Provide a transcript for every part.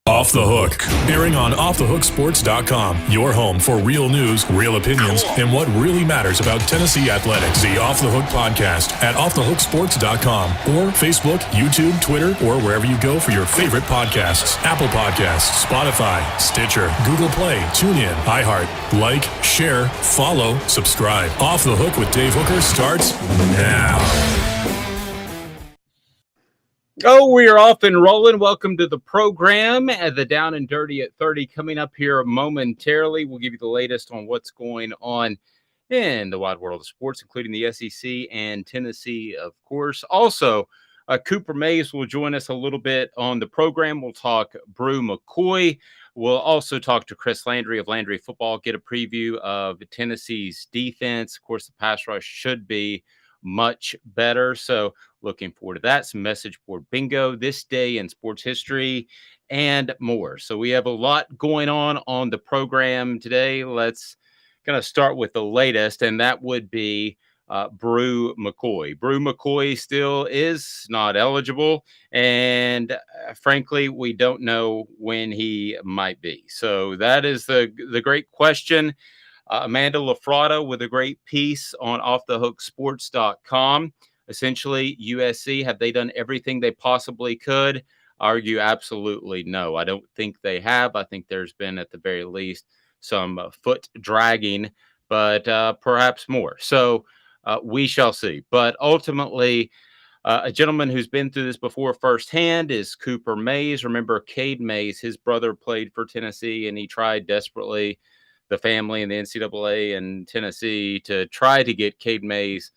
Off the Hook, airing on offthehooksports.com, your home for real news, real opinions, and what really matters about Tennessee athletics. The Off the Hook podcast at offthehooksports.com or Facebook, YouTube, Twitter, or wherever you go for your favorite podcasts. Apple Podcasts, Spotify, Stitcher, Google Play, TuneIn, iHeart. Like, share, follow, subscribe. Off the Hook with Dave Hooker starts now. Oh, we are off and rolling. Welcome to the program. The Down and Dirty at 30 coming up here momentarily. We'll give you the latest on what's going on in the wide world of sports, including the SEC and Tennessee, of course. Also, Cooper Mays will join us a little bit on the program. We'll talk Bru McCoy. We'll also talk to Chris Landry of Landry Football, get a preview of Tennessee's defense. Of course, the pass rush should be much better. So looking forward to that. Some message board bingo, this day in sports history, and more. So we have a lot going on the program today. Let's kind of start with the latest, and that would be Bru McCoy. Bru McCoy still is not eligible, and frankly, we don't know when he might be. So that is the great question. Amanda LaFratta with a great piece on offthehooksports.com. Essentially, USC, have they done everything they possibly could? Argue absolutely no. I don't think they have. I think there's been, at the very least, some foot dragging, but perhaps more. So we shall see. But ultimately, a gentleman who's been through this before firsthand is Cooper Mays. Remember, Cade Mays, his brother played for Tennessee, and he tried desperately, the family and the NCAA and Tennessee, to try to get Cade Mays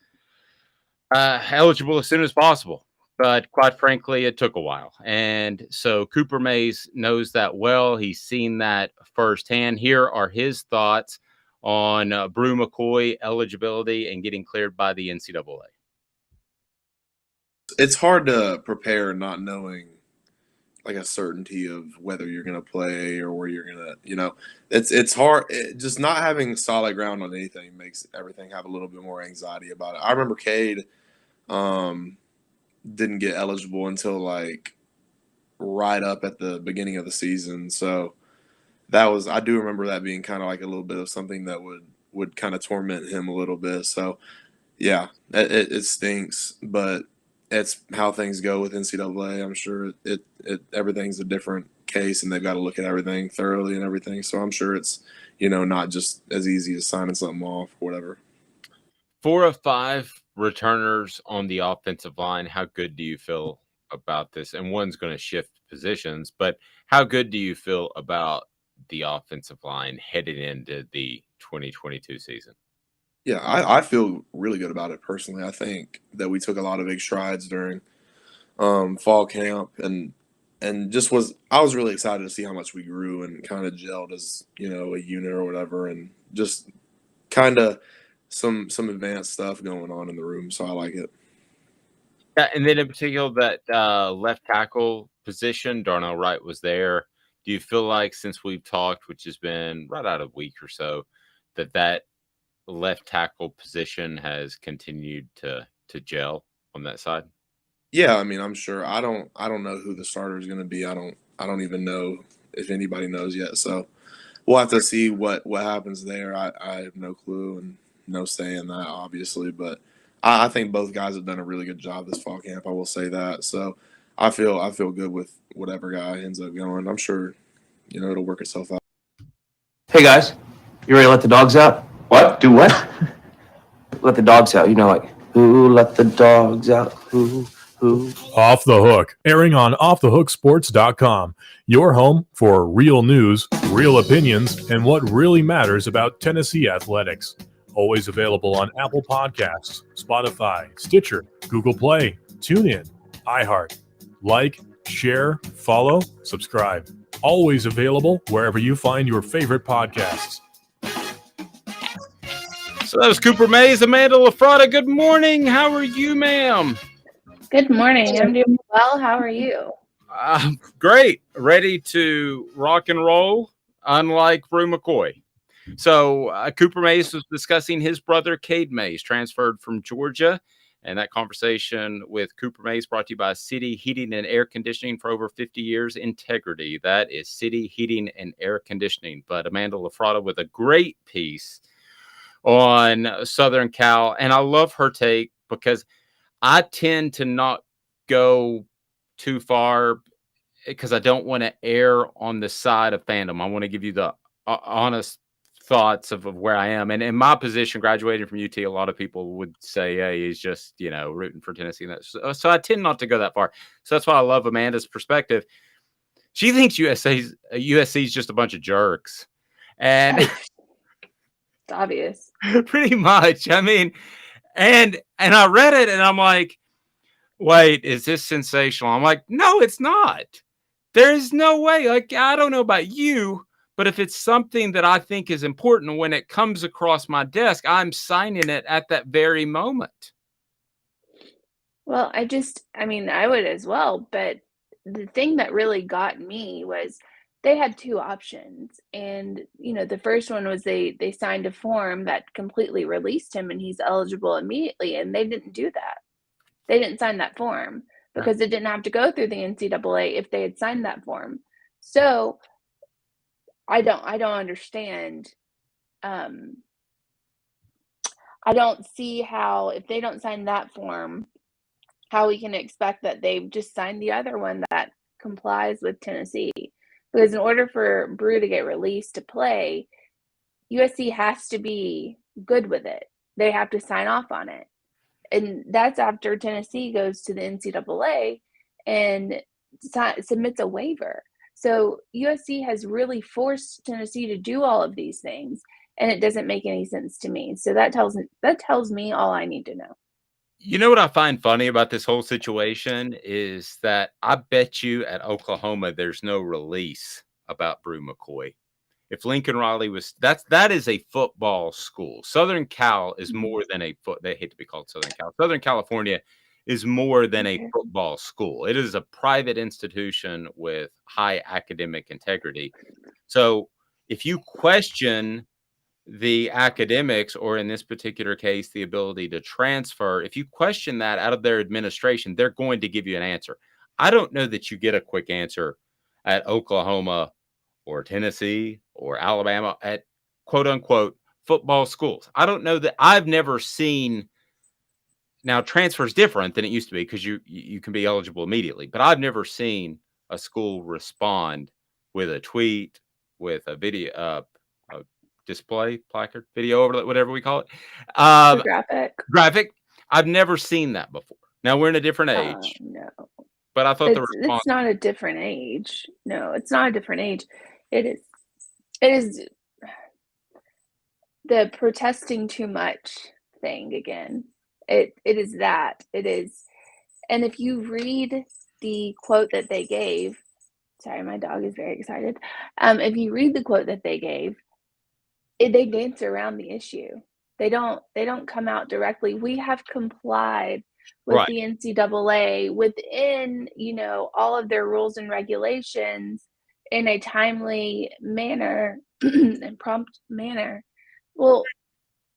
eligible as soon as possible. But quite frankly, it took a while. And so Cooper Mays knows that well. He's seen that firsthand. Here are his thoughts on Bru McCoy eligibility and getting cleared by the NCAA. It's hard to prepare not knowing like a certainty of whether you're going to play or where you're going to, it's hard. Just not having solid ground on anything makes everything have a little bit more anxiety about it. I remember Cade didn't get eligible until like right up at the beginning of the season. So I do remember that being kind of like a little bit of something that would kind of torment him a little bit. So yeah, it stinks, but it's how things go with NCAA. I'm sure everything's a different case, and they've got to look at everything thoroughly and everything. So I'm sure it's, not just as easy as signing something off or whatever. 4 of 5 returners on the offensive line. How good do you feel about this? And one's going to shift positions, but how good do you feel about the offensive line headed into the 2022 season? Yeah, I feel really good about it personally. I think that we took a lot of big strides during fall camp, and I was really excited to see how much we grew and kind of gelled as, a unit or whatever, and just kind of some advanced stuff going on in the room. So I like it. Yeah, and then in particular that left tackle position, Darnell Wright was there. Do you feel like since we've talked, which has been right out of a week or so, that left tackle position has continued to gel on that side? Yeah, I mean, I'm sure. I don't know who the starter is going to be. I don't even know if anybody knows yet. So we'll have to see what happens there. I have no clue and no say in that, obviously. But I think both guys have done a really good job this fall camp. I will say that. So I feel good with whatever guy ends up going. I'm sure, it'll work itself out. Hey guys, you ready to let the dogs out? What? Do what? Let the dogs out. Like, who let the dogs out? Who? Off the Hook, airing on offthehooksports.com, your home for real news, real opinions, and what really matters about Tennessee athletics. Always available on Apple Podcasts, Spotify, Stitcher, Google Play, TuneIn, iHeart. Like, share, follow, subscribe. Always available wherever you find your favorite podcasts. So that was Cooper Mays. Amanda LaFratta, good morning. How are you, ma'am? Good morning. I'm doing well. How are you? Great. Ready to rock and roll, unlike Bru McCoy. So Cooper Mays was discussing his brother, Cade Mays, transferred from Georgia And that conversation with Cooper Mays brought to you by City Heating and Air Conditioning for over 50 years. Integrity. That is City Heating and Air Conditioning. But Amanda LaFratta with a great piece on Southern Cal. And I love her take because I tend to not go too far because I don't want to err on the side of fandom. I want to give you the honest thoughts of where I am. And in my position, graduating from UT, a lot of people would say, hey, he's just, rooting for Tennessee. So I tend not to go that far. So that's why I love Amanda's perspective. She thinks USC is just a bunch of jerks. And It's obvious. pretty much. I mean, and I read it and I'm like, wait, is this sensational? I'm like, no, it's not. There's no way. Like, I don't know about you, but if it's something that I think is important, when it comes across my desk, I'm signing it at that very moment. Well, I would as well, but the thing that really got me was they had two options. And, the first one was they signed a form that completely released him and he's eligible immediately. And they didn't do that. They didn't sign that form because it didn't have to go through the NCAA if they had signed that form. So I don't understand. I don't see how, if they don't sign that form, how we can expect that they've just signed the other one that complies with Tennessee. Because in order for Bru to get released to play, USC has to be good with it. They have to sign off on it. And that's after Tennessee goes to the NCAA and submits a waiver. So USC has really forced Tennessee to do all of these things, and it doesn't make any sense to me. So that tells me all I need to know. You know what I find funny about this whole situation is that I bet you at Oklahoma there's no release about Bru McCoy. If Lincoln Riley was, that is a football school. Southern Cal is more than they hate to be called Southern Cal. Southern California is more than a football school. It is a private institution with high academic integrity. So if you question the academics, or in this particular case, the ability to transfer, if you question that out of their administration, they're going to give you an answer. I don't know that you get a quick answer at Oklahoma or Tennessee or Alabama at quote unquote football schools. I don't know that. I've never seen. Now, transfer is different than it used to be because you can be eligible immediately, but I've never seen a school respond with a tweet, with a video, a display, placard, video overlay, whatever we call it. Graphic. I've never seen that before. Now we're in a different age. No. But I thought it's not a different age. No, it's not a different age. It is the protesting too much thing again. It is that. It is. And if you read the quote that they gave, sorry, my dog is very excited. If you read the quote that they gave, they dance around the issue. They don't come out directly. We have complied with the NCAA within, all of their rules and regulations in a timely manner and prompt manner. Well,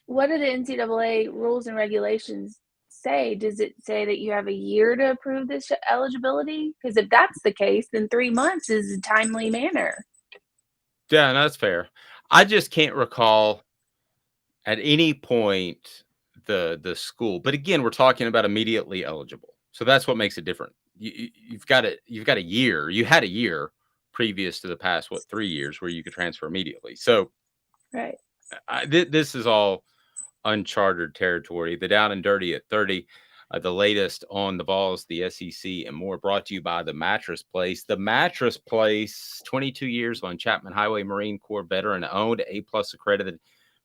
what do the NCAA rules and regulations say? Does it say that you have a year to approve this eligibility? Because if that's the case, then 3 months is a timely manner. Yeah, that's fair. I just can't recall at any point the school. But again, we're talking about immediately eligible. So that's what makes it different. You've got a year. You had a year previous to the past, 3 years where you could transfer immediately. So right. This is all uncharted territory. The Down and Dirty at 30. The latest on the Vols, the SEC, and more, brought to you by The Mattress Place. The Mattress Place, 22 years on Chapman Highway, Marine Corps veteran owned, A+ accredited,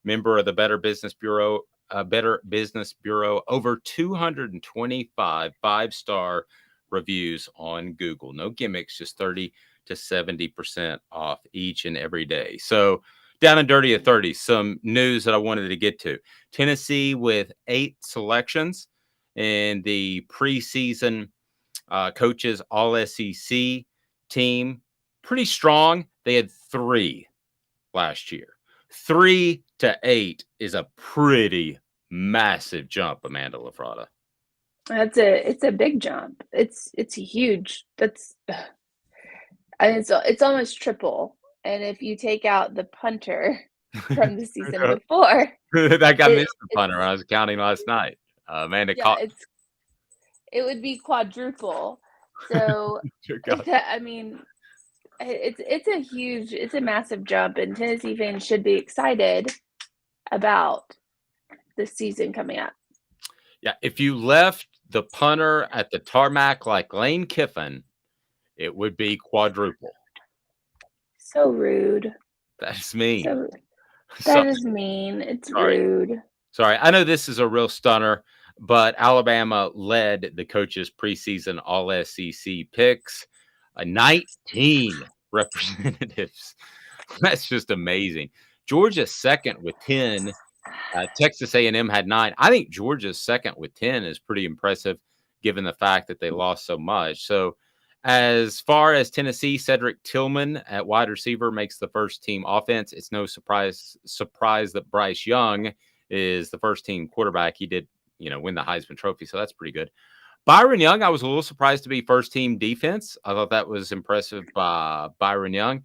member of the Better Business Bureau. Over 225 5-star reviews on Google. No gimmicks, just 30 to 70% off each and every day. So Down and Dirty at 30, some news that I wanted to get to. Tennessee with 8 selections in the preseason coaches All-SEC team. Pretty strong. They had 3 last year. 3 to 8 is a pretty massive jump, Amanda LaFratta. It's a big jump. It's huge. It's almost triple. And if you take out the punter from the season before, That guy missed the it's punter. I was counting last night. Amanda yeah, caught. it would be quadruple. So Dear God. I mean, it's a massive jump, and Tennessee fans should be excited about the season coming up. Yeah, if you left the punter at the tarmac like Lane Kiffin, it would be quadruple. So rude. That is mean. That is mean. It's rude. Sorry, I know this is a real stunner, but Alabama led the coaches' preseason All-SEC picks. 19 representatives. That's just amazing. Georgia's second with 10. Texas A&M had 9. I think Georgia's second with 10 is pretty impressive given the fact that they lost so much. So as far as Tennessee, Cedric Tillman at wide receiver makes the first team offense. It's no surprise that Bryce Young is the first team quarterback. He did, win the Heisman Trophy, so that's pretty good. Byron Young, I was a little surprised to be first team defense. I thought that was impressive by Byron Young.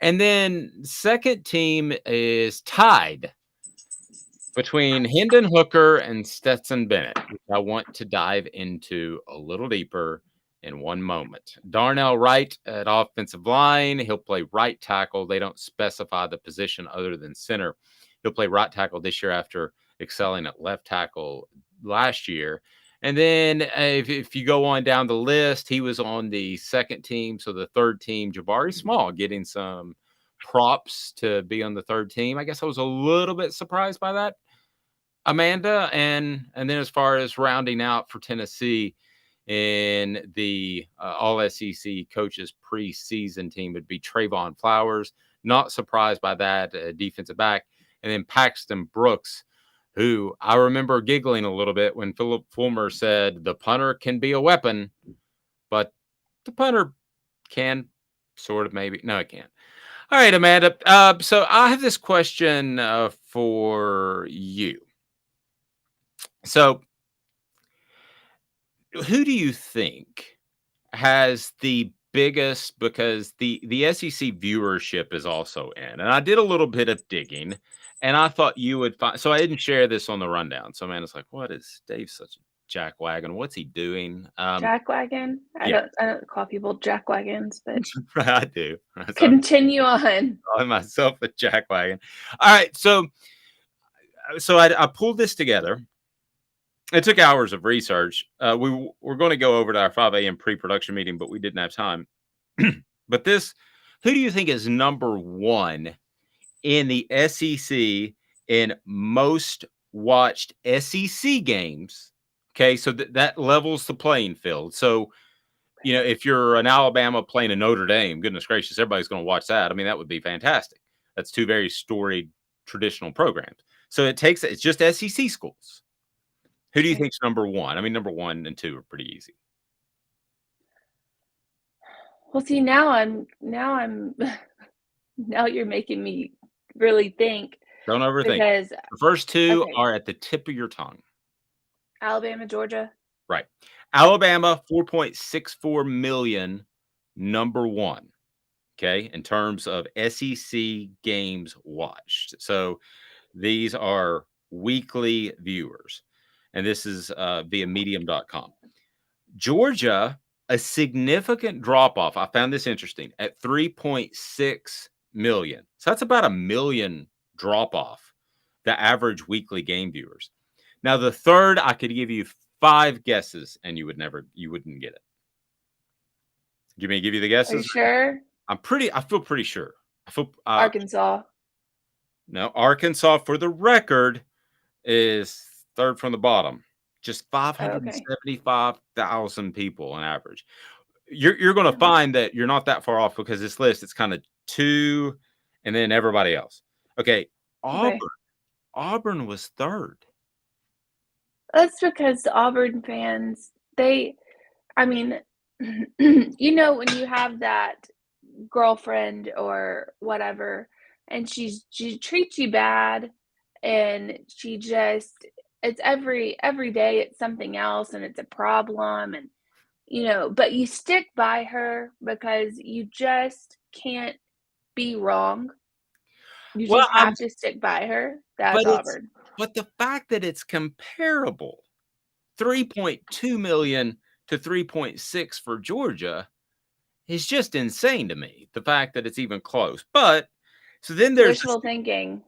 And then second team is tied between Hendon, Hooker, and Stetson Bennett, which I want to dive into a little deeper in one moment. Darnell Wright at offensive line. He'll play right tackle. They don't specify the position other than center. He'll play right tackle this year after excelling at left tackle last year. And then if you go on down the list, he was on the second team. So the third team, Jabari Small, getting some props to be on the third team. I guess I was a little bit surprised by that, Amanda. And then as far as rounding out for Tennessee in the All-SEC coaches preseason team would be Trayvon Flowers. Not surprised by that, defensive back. And then Paxton Brooks, who I remember giggling a little bit when Philip Fulmer said the punter can be a weapon, but the punter can sort of maybe. No, it can't. All right, Amanda. So I have this question for you. So who do you think has the biggest, because the SEC viewership is also in, and I did a little bit of digging, and I thought you would find, so I didn't share this on the rundown. So Amanda's like, what is Dave such a jackwagon? What's he doing? Jackwagon? I don't call people jackwagons, but I do. Continue on. Calling myself a jackwagon. All right, so I pulled this together. It took hours of research. We were going to go over to our 5 a.m. pre-production meeting, but we didn't have time. But who do you think is number one in the SEC in most watched SEC games? Okay, so that levels the playing field. So, if you're an Alabama playing a Notre Dame, goodness gracious, everybody's going to watch that. I mean, that would be fantastic. That's two very storied traditional programs. So it's just SEC schools. Who do you think's number one? I mean, number 1 and 2 are pretty easy. Well, see, now you're making me really think. Don't overthink. Because the first two are at the tip of your tongue. Alabama, Georgia. Right. Alabama, 4.64 million, number one. Okay. In terms of SEC games watched. So these are weekly viewers. And this is via medium.com. Georgia, a significant drop off. I found this interesting at 3.6 million. So that's about a million drop off the average weekly game viewers. Now, the third, I could give you 5 guesses and you wouldn't get it. You may give you the guesses? Are you sure? I feel pretty sure. Arkansas. No, Arkansas, for the record, is third from the bottom. Just 575,000 people on average. You're going to find that you're not that far off because this list, it's kind of 2 and then everybody else. Okay. Auburn was third. That's because the Auburn fans, when you have that girlfriend or whatever, and she treats you bad, and she just It's every day it's something else and it's a problem, and but you stick by her because you just can't be wrong. You Well, just have to stick by her. That's Auburn. but the fact that it's comparable, 3.2 million to 3.6 for Georgia, is just insane to me. The fact that it's even close. But so then there's Wishful thinking.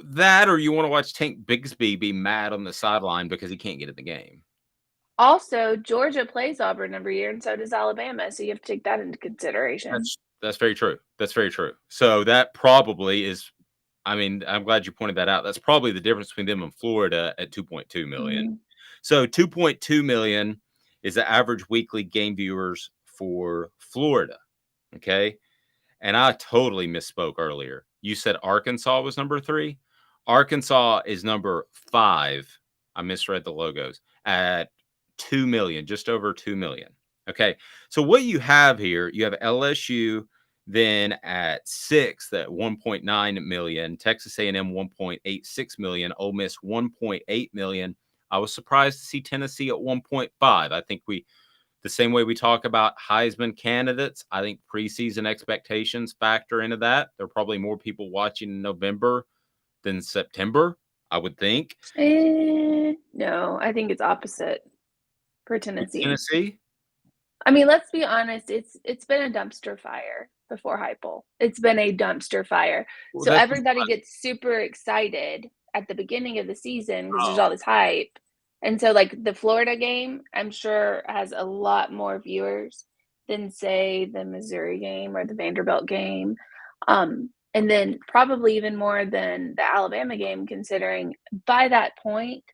that, or you want to watch Tank Bigsby be mad on the sideline because he can't get in the game. Also, Georgia plays Auburn every year, and so does Alabama. So you have to take that into consideration. That's very true. That's very true. So that probably is. I mean, I'm glad you pointed that out. That's probably the difference between them and Florida at 2.2 million. Mm-hmm. So 2.2 million is the average weekly game viewers for Florida. Okay. And I totally misspoke earlier. You said Arkansas was number 3. Arkansas is number 5. I misread the logos at 2 million, just over 2 million. Okay. So what you have here, you have LSU then at 6th at 1.9 million, Texas A&M 1.86 million, Ole Miss 1.8 million. I was surprised to see Tennessee at 1.5. I think the same way we talk about Heisman candidates, I think preseason expectations factor into that. There are probably more people watching in November than September, I would think. No, I think it's opposite for Tennessee. Tennessee? I mean, let's be honest. It's been a dumpster fire before Heupel. It's been a dumpster fire. Well, so everybody gets super excited at the beginning of the season because there's all this hype. And so, like, the Florida game, I'm sure has a lot more viewers than, say, the Missouri game or the Vanderbilt game. And then probably even more than the Alabama game, considering by that point,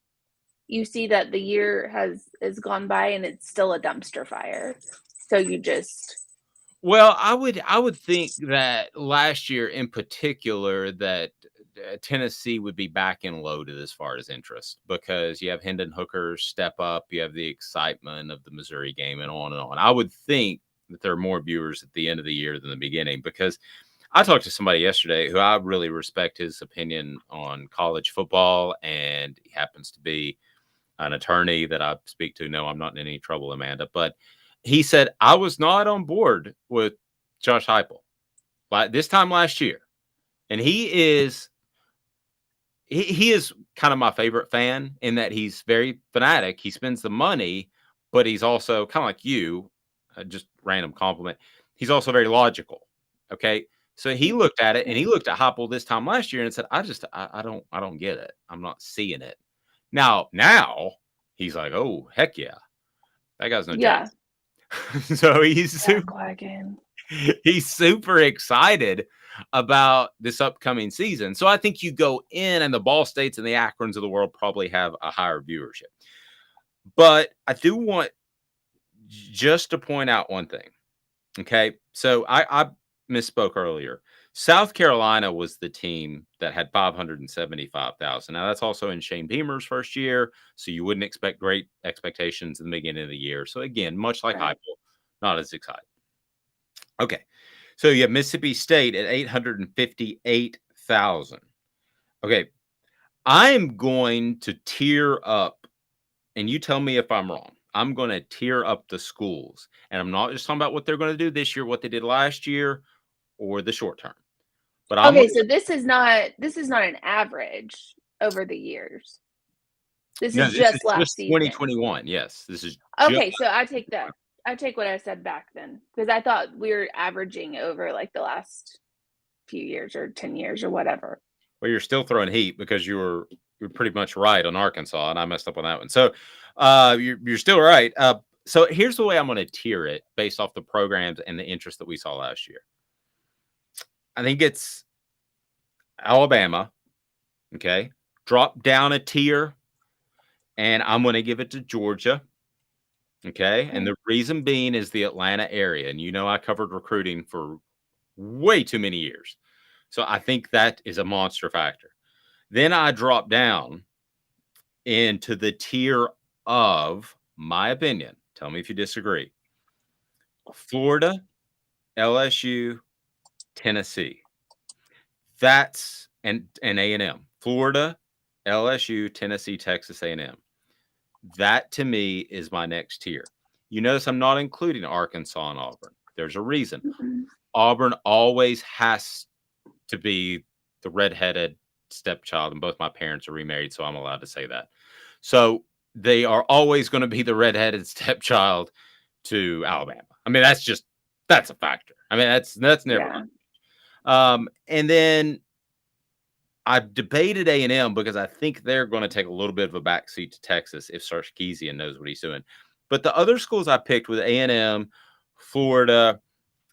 you see that the year has gone by and it's still a dumpster fire. So you just... Well, I would think that last year in particular that Tennessee would be back and loaded as far as interest because you have Hendon Hooker step up, you have the excitement of the Missouri game and on and on. I would think that there are more viewers at the end of the year than the beginning because I talked to somebody yesterday who I really respect his opinion on college football, and he happens to be an attorney that I speak to. No, I'm not in any trouble, Amanda, but he said, I was not on board with Josh Heupel this time last year. And he is kind of my favorite fan in that he's very fanatic. He spends the money, but he's also kind of like you, just random compliment. He's also very logical. Okay. So he looked at it and he looked at Heupel this time last year and said, I don't get it. I'm not seeing it. Now he's like, oh, heck yeah. That guy's no joke. So he's super excited about this upcoming season. So I think you go in and the Ball States and the Akrons of the world probably have a higher viewership. But I do want just to point out one thing. Okay. So I misspoke earlier. South Carolina was the team that had 575,000. Now, that's also in Shane Beamer's first year, so you wouldn't expect great expectations in the beginning of the year. So, again, much like Heupel, not as excited. Okay, so you have Mississippi State at 858,000. Okay, I'm going to tier up, and you tell me if I'm wrong. I'm going to tier up the schools, and I'm not just talking about what they're going to do this year, what they did last year, or the short term. But so this is not an average over the years. This is just last season. 2021. Yes, this is okay. So I take that. I take what I said back then because I thought we were averaging over like the last few years or 10 years or whatever. Well, you're still throwing heat because you're pretty much right on Arkansas, and I messed up on that one. So you're still right. So here's the way I'm going to tier it based off the programs and the interest that we saw last year. I think it's Alabama, okay? Drop down a tier, and I'm going to give it to Georgia, okay? And the reason being is the Atlanta area. And I covered recruiting for way too many years. So I think that is a monster factor. Then I drop down into the tier of, my opinion, tell me if you disagree, Florida, LSU, Tennessee. That's and A&M. Florida, LSU, Tennessee, Texas A&M. That to me is my next tier. You notice I'm not including Arkansas and Auburn. There's a reason. Mm-mm. Auburn always has to be the redheaded stepchild, and both my parents are remarried, so I'm allowed to say that. So they are always going to be the redheaded stepchild to Alabama. I mean, that's a factor. I mean, that's never. Yeah. And then I've debated A&M because I think they're going to take a little bit of a backseat to Texas if Sarkisian knows what he's doing. But the other schools I picked with A&M, Florida,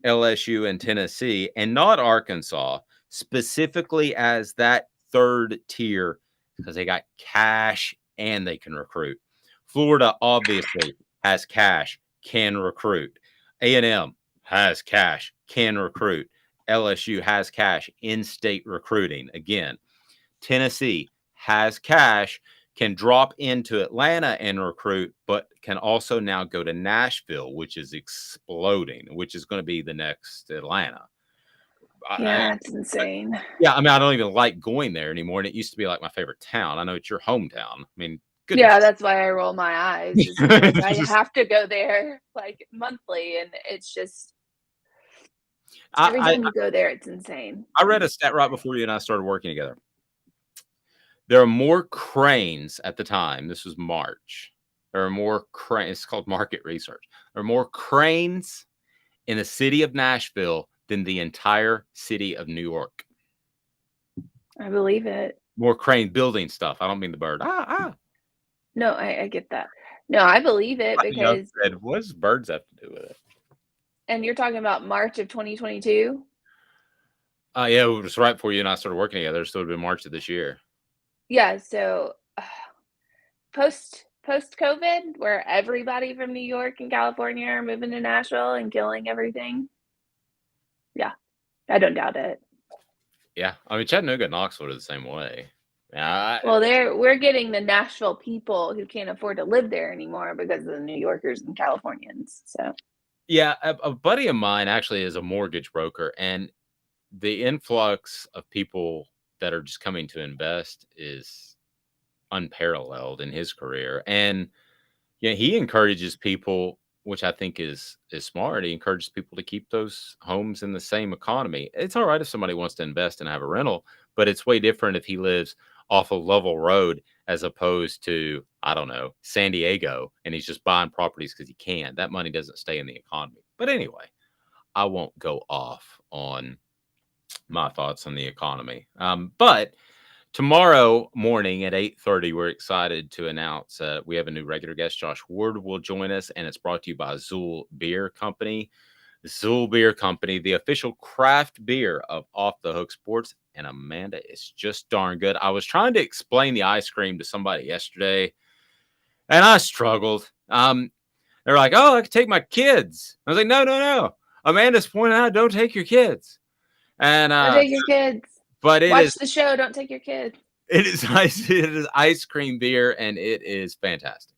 LSU, and Tennessee, and not Arkansas, specifically as that third tier because they got cash and they can recruit. Florida obviously has cash, can recruit. A&M has cash, can recruit. LSU has cash, in-state recruiting. Again, Tennessee has cash, can drop into Atlanta and recruit, but can also now go to Nashville, which is exploding, which is going to be the next Atlanta. Yeah, it's insane. Yeah, I mean, I don't even like going there anymore, and it used to be like my favorite town. I know it's your hometown. I mean, goodness. Yeah, that's why I roll my eyes. Is because I have to go there like monthly, and it's just every time you go there, it's insane. I read a stat right before you and I started working together. There are more cranes at the time. This was March. There are more cranes. It's called market research. There are more cranes in the city of Nashville than the entire city of New York. I believe it. More crane building stuff. I don't mean the bird. No, I get that. No, I believe it because. What does birds have to do with it? And you're talking about March of 2022? Yeah, it was right before you and I started working together. So it would have been March of this year. Yeah, so post-COVID, where everybody from New York and California are moving to Nashville and killing everything. Yeah, I don't doubt it. Yeah, I mean, Chattanooga and Knoxville are the same way. Yeah. Well, we're getting the Nashville people who can't afford to live there anymore because of the New Yorkers and Californians. So. Yeah, a buddy of mine actually is a mortgage broker, and the influx of people that are just coming to invest is unparalleled in his career. And yeah, he encourages people, which I think is smart. He encourages people to keep those homes in the same economy. It's all right if somebody wants to invest and have a rental, but it's way different if he lives off of Lovell Road as opposed to, I don't know, San Diego, and he's just buying properties because he can. That money doesn't stay in the economy. But anyway, I won't go off on my thoughts on the economy. But tomorrow morning at 8:30, we're excited to announce we have a new regular guest. Josh Ward will join us, and it's brought to you by Zool Beer Company. Zool Beer Company, the official craft beer of Off the Hook Sports. And Amanda, it's just darn good. I was trying to explain the ice cream to somebody yesterday, and I struggled. They're like, "Oh, I could take my kids." I was like, "No. Amanda's pointing out, don't take your kids." And don't take your kids. But watch the show. Don't take your kids. It is ice. It is ice cream beer, and it is fantastic.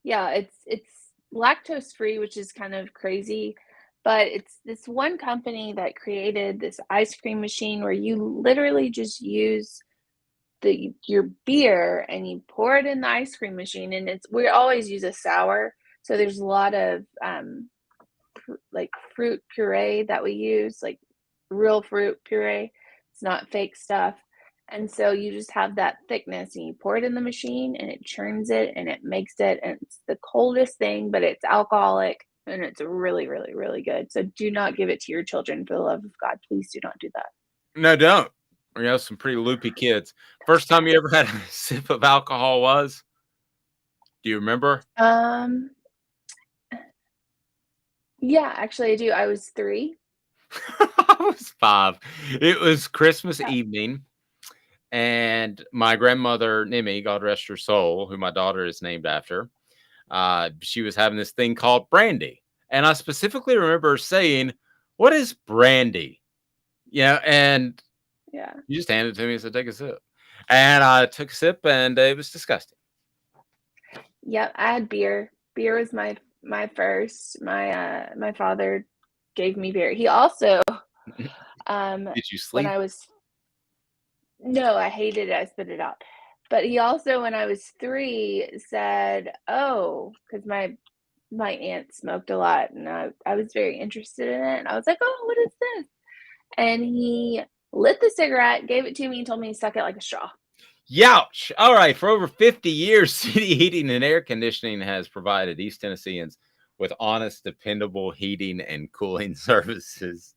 Yeah, it's lactose free, which is kind of crazy. But it's this one company that created this ice cream machine where you literally just use your beer and you pour it in the ice cream machine. And we always use a sour. So there's a lot of like fruit puree that we use, like real fruit puree. It's not fake stuff. And so you just have that thickness and you pour it in the machine and it churns it and it makes it. And it's the coldest thing, but it's alcoholic. And it's really, really, really good. So do not give it to your children for the love of God. Please do not do that. No, don't. We have some pretty loopy kids. First time you ever had a sip of alcohol was? Do you remember? Yeah, actually I do. I was 3. I was 5. It was Christmas evening. And my grandmother, Nimi, God rest her soul, who my daughter is named after, she was having this thing called brandy. And I specifically remember saying, "What is brandy?" Yeah. And you just handed it to me and said, "Take a sip." And I took a sip and it was disgusting. Yep. I had beer. Beer was my first. My father gave me beer. He also, did you sleep? No, I hated it. I spit it out. But he also, when I was 3, said, "Oh," because my aunt smoked a lot, and I was very interested in it. And I was like, "Oh, what is this?" And he lit the cigarette, gave it to me, and told me to suck it like a straw. Youch! All right, for over 50 years, City Heating and Air Conditioning has provided East Tennesseans with honest, dependable heating and cooling services.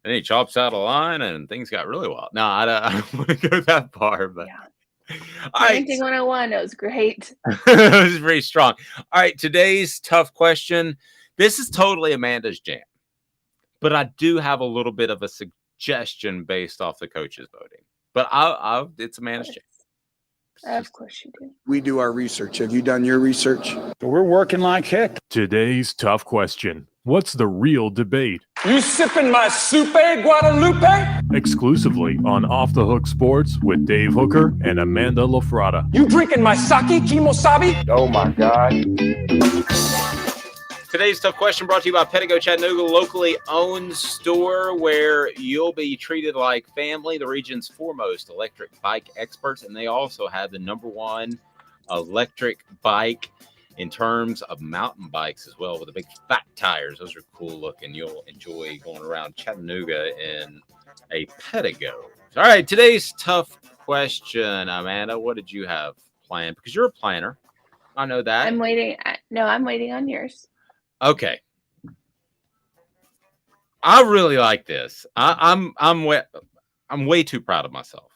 And he chops out a line, and things got really wild. No, I don't want to go that far, but Yeah. all right. Parenting 101, it was great. It was very strong. All right, today's tough question. This is totally Amanda's jam, but I do have a little bit of a suggestion based off the coaches voting. But it's Amanda's jam. Of course you do. We do our research. Have you done your research? We're working like heck. Today's tough question. What's the real debate? You sipping my soupe, Guadalupe? Exclusively on Off the Hook Sports with Dave Hooker and Amanda LaFratta. You drinking my sake, kimosabi? Oh my God. Today's tough question brought to you by Pedigo Chattanooga, locally owned store where you'll be treated like family, the region's foremost electric bike experts, and they also have the #1 electric bike in terms of mountain bikes as well, with the big fat tires. Those are cool looking. You'll enjoy going around Chattanooga in a Pedigo. All right, today's tough question, Amanda. What did you have planned? Because you're a planner. I know that. I'm waiting. No, I'm waiting on yours. Okay. I really like this. I'm way too proud of myself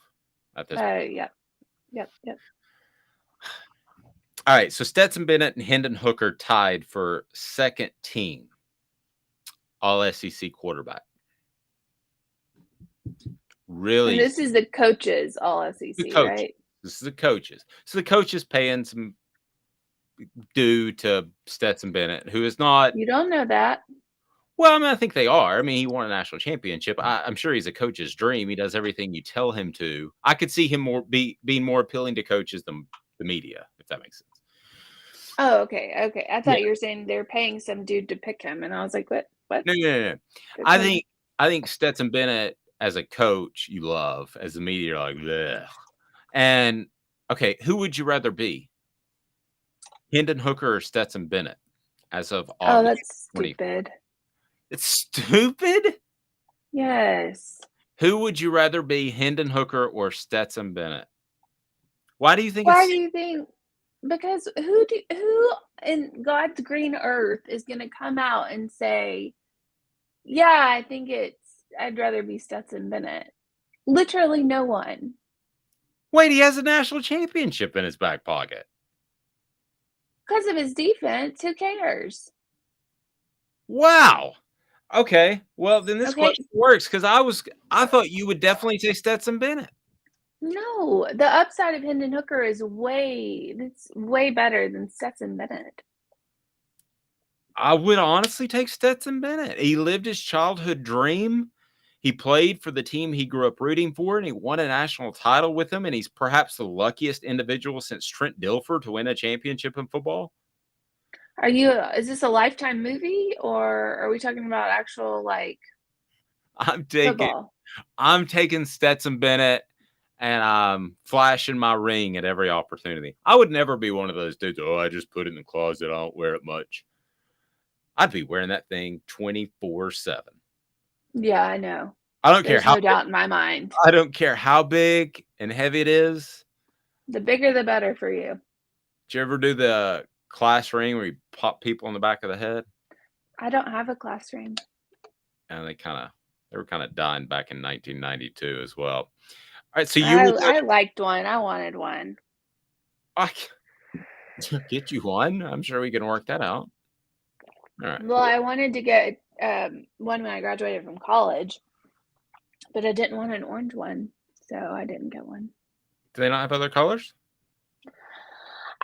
at this point. Yep. All right, so Stetson Bennett and Hendon Hooker tied for second team All SEC quarterback. Really? And this is the coaches All SEC, right? This is the coaches. So the coaches paying some due to Stetson Bennett, who is not. You don't know that. Well, I mean, I think they are. I mean, he won a national championship. I'm sure he's a coach's dream. He does everything you tell him to. I could see him being more appealing to coaches than the media, if that makes sense. Oh, okay. I thought you were saying they're paying some dude to pick him, and I was like, what? No. I think Stetson Bennett as a coach you love, as the media you're like, bleh. And okay, who would you rather be? Hendon Hooker or Stetson Bennett as of August? Oh, that's stupid. It's stupid? Yes. Who would you rather be, Hendon Hooker or Stetson Bennett? Why do you think Why do you think? Because who in God's green earth is going to come out and say, yeah, I think I'd rather be Stetson Bennett? Literally no one. Wait, he has a national championship in his back pocket. Because of his defense, who cares? Wow. Okay. Well, then this question works because I thought you would definitely say Stetson Bennett. No, the upside of Hendon Hooker is way better than Stetson Bennett. I would honestly take Stetson Bennett. He lived his childhood dream. He played for the team he grew up rooting for, and he won a national title with them. And he's perhaps the luckiest individual since Trent Dilfer to win a championship in football. Is this a Lifetime movie, or are we talking about actual football? I'm taking Stetson Bennett, and I'm flashing my ring at every opportunity. I would never be one of those dudes. Oh, I just put it in the closet. I don't wear it much. I'd be wearing that thing 24/7. Yeah, I know. I don't care how. There's no doubt in my mind. I don't care how big and heavy it is. The bigger, the better for you. Did you ever do the class ring where you pop people on the back of the head? I don't have a class ring. And they were kind of dying back in 1992 as well. All right, so I liked one. I wanted one. I can get you one. I'm sure we can work that out. All right. Well, I wanted to get one when I graduated from college, but I didn't want an orange one, so I didn't get one. Do they not have other colors?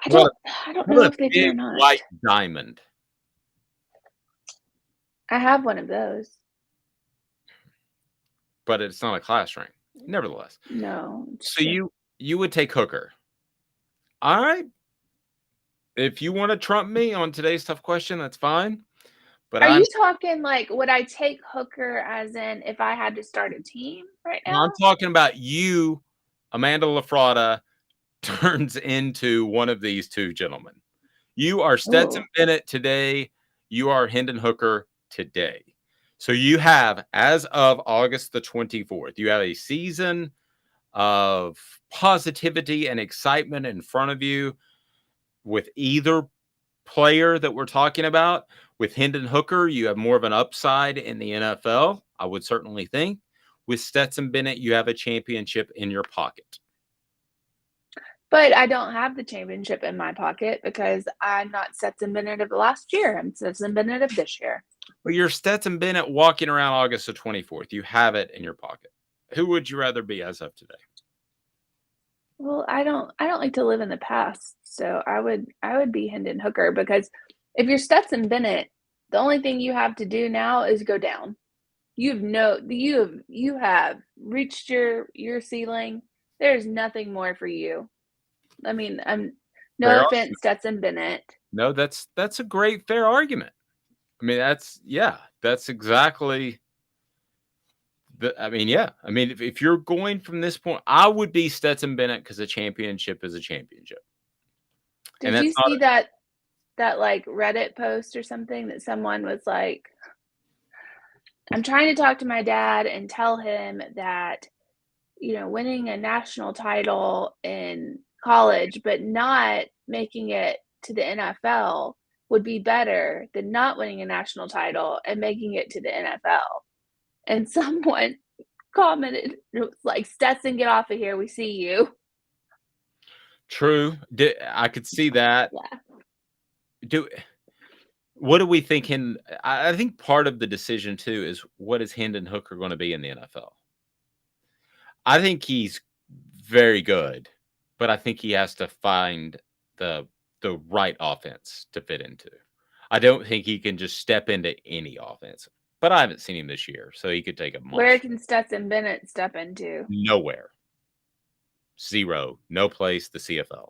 I don't know if they do or not. White diamond. I have one of those. But it's not a class ring, nevertheless. No. So you would take Hooker. All right. If you want to trump me on today's tough question, that's fine. But Are you talking would I take Hooker as in if I had to start a team right now? I'm talking about you, Amanda LaFratta, turns into one of these two gentlemen. You are Stetson Bennett today. You are Hendon Hooker today. So you have, as of August the 24th, you have a season of positivity and excitement in front of you with either player that we're talking about. With Hendon Hooker, you have more of an upside in the NFL, I would certainly think. With Stetson Bennett, you have a championship in your pocket. But I don't have the championship in my pocket because I'm not Stetson Bennett of last year. I'm Stetson Bennett of this year. Well, you're Stetson Bennett walking around August the 24th. You have it in your pocket. Who would you rather be as of today? Well, I don't like to live in the past, so I would be Hendon Hooker, because if you're Stetson Bennett, the only thing you have to do now is go down. You have reached your ceiling. There's nothing more for you. I mean, no offense, Stetson Bennett. No, that's a great fair argument. I mean, that's exactly if you're going from this point, I would be Stetson Bennett because a championship is a championship. Did you see that like Reddit post or something that someone was like, I'm trying to talk to my dad and tell him that, winning a national title in college but not making it to the NFL would be better than not winning a national title and making it to the NFL. And someone commented, it was like, Stetson, get off of here. We see you. True. I could see that. Yeah. What do we think? I think part of the decision too is, what is Hendon Hooker going to be in the NFL? I think he's very good, but I think he has to find the right offense to fit into. I don't think he can just step into any offense. But I haven't seen him this year, so he could take a month. Where can Stetson Bennett step into? Nowhere. Zero. No place. The CFL.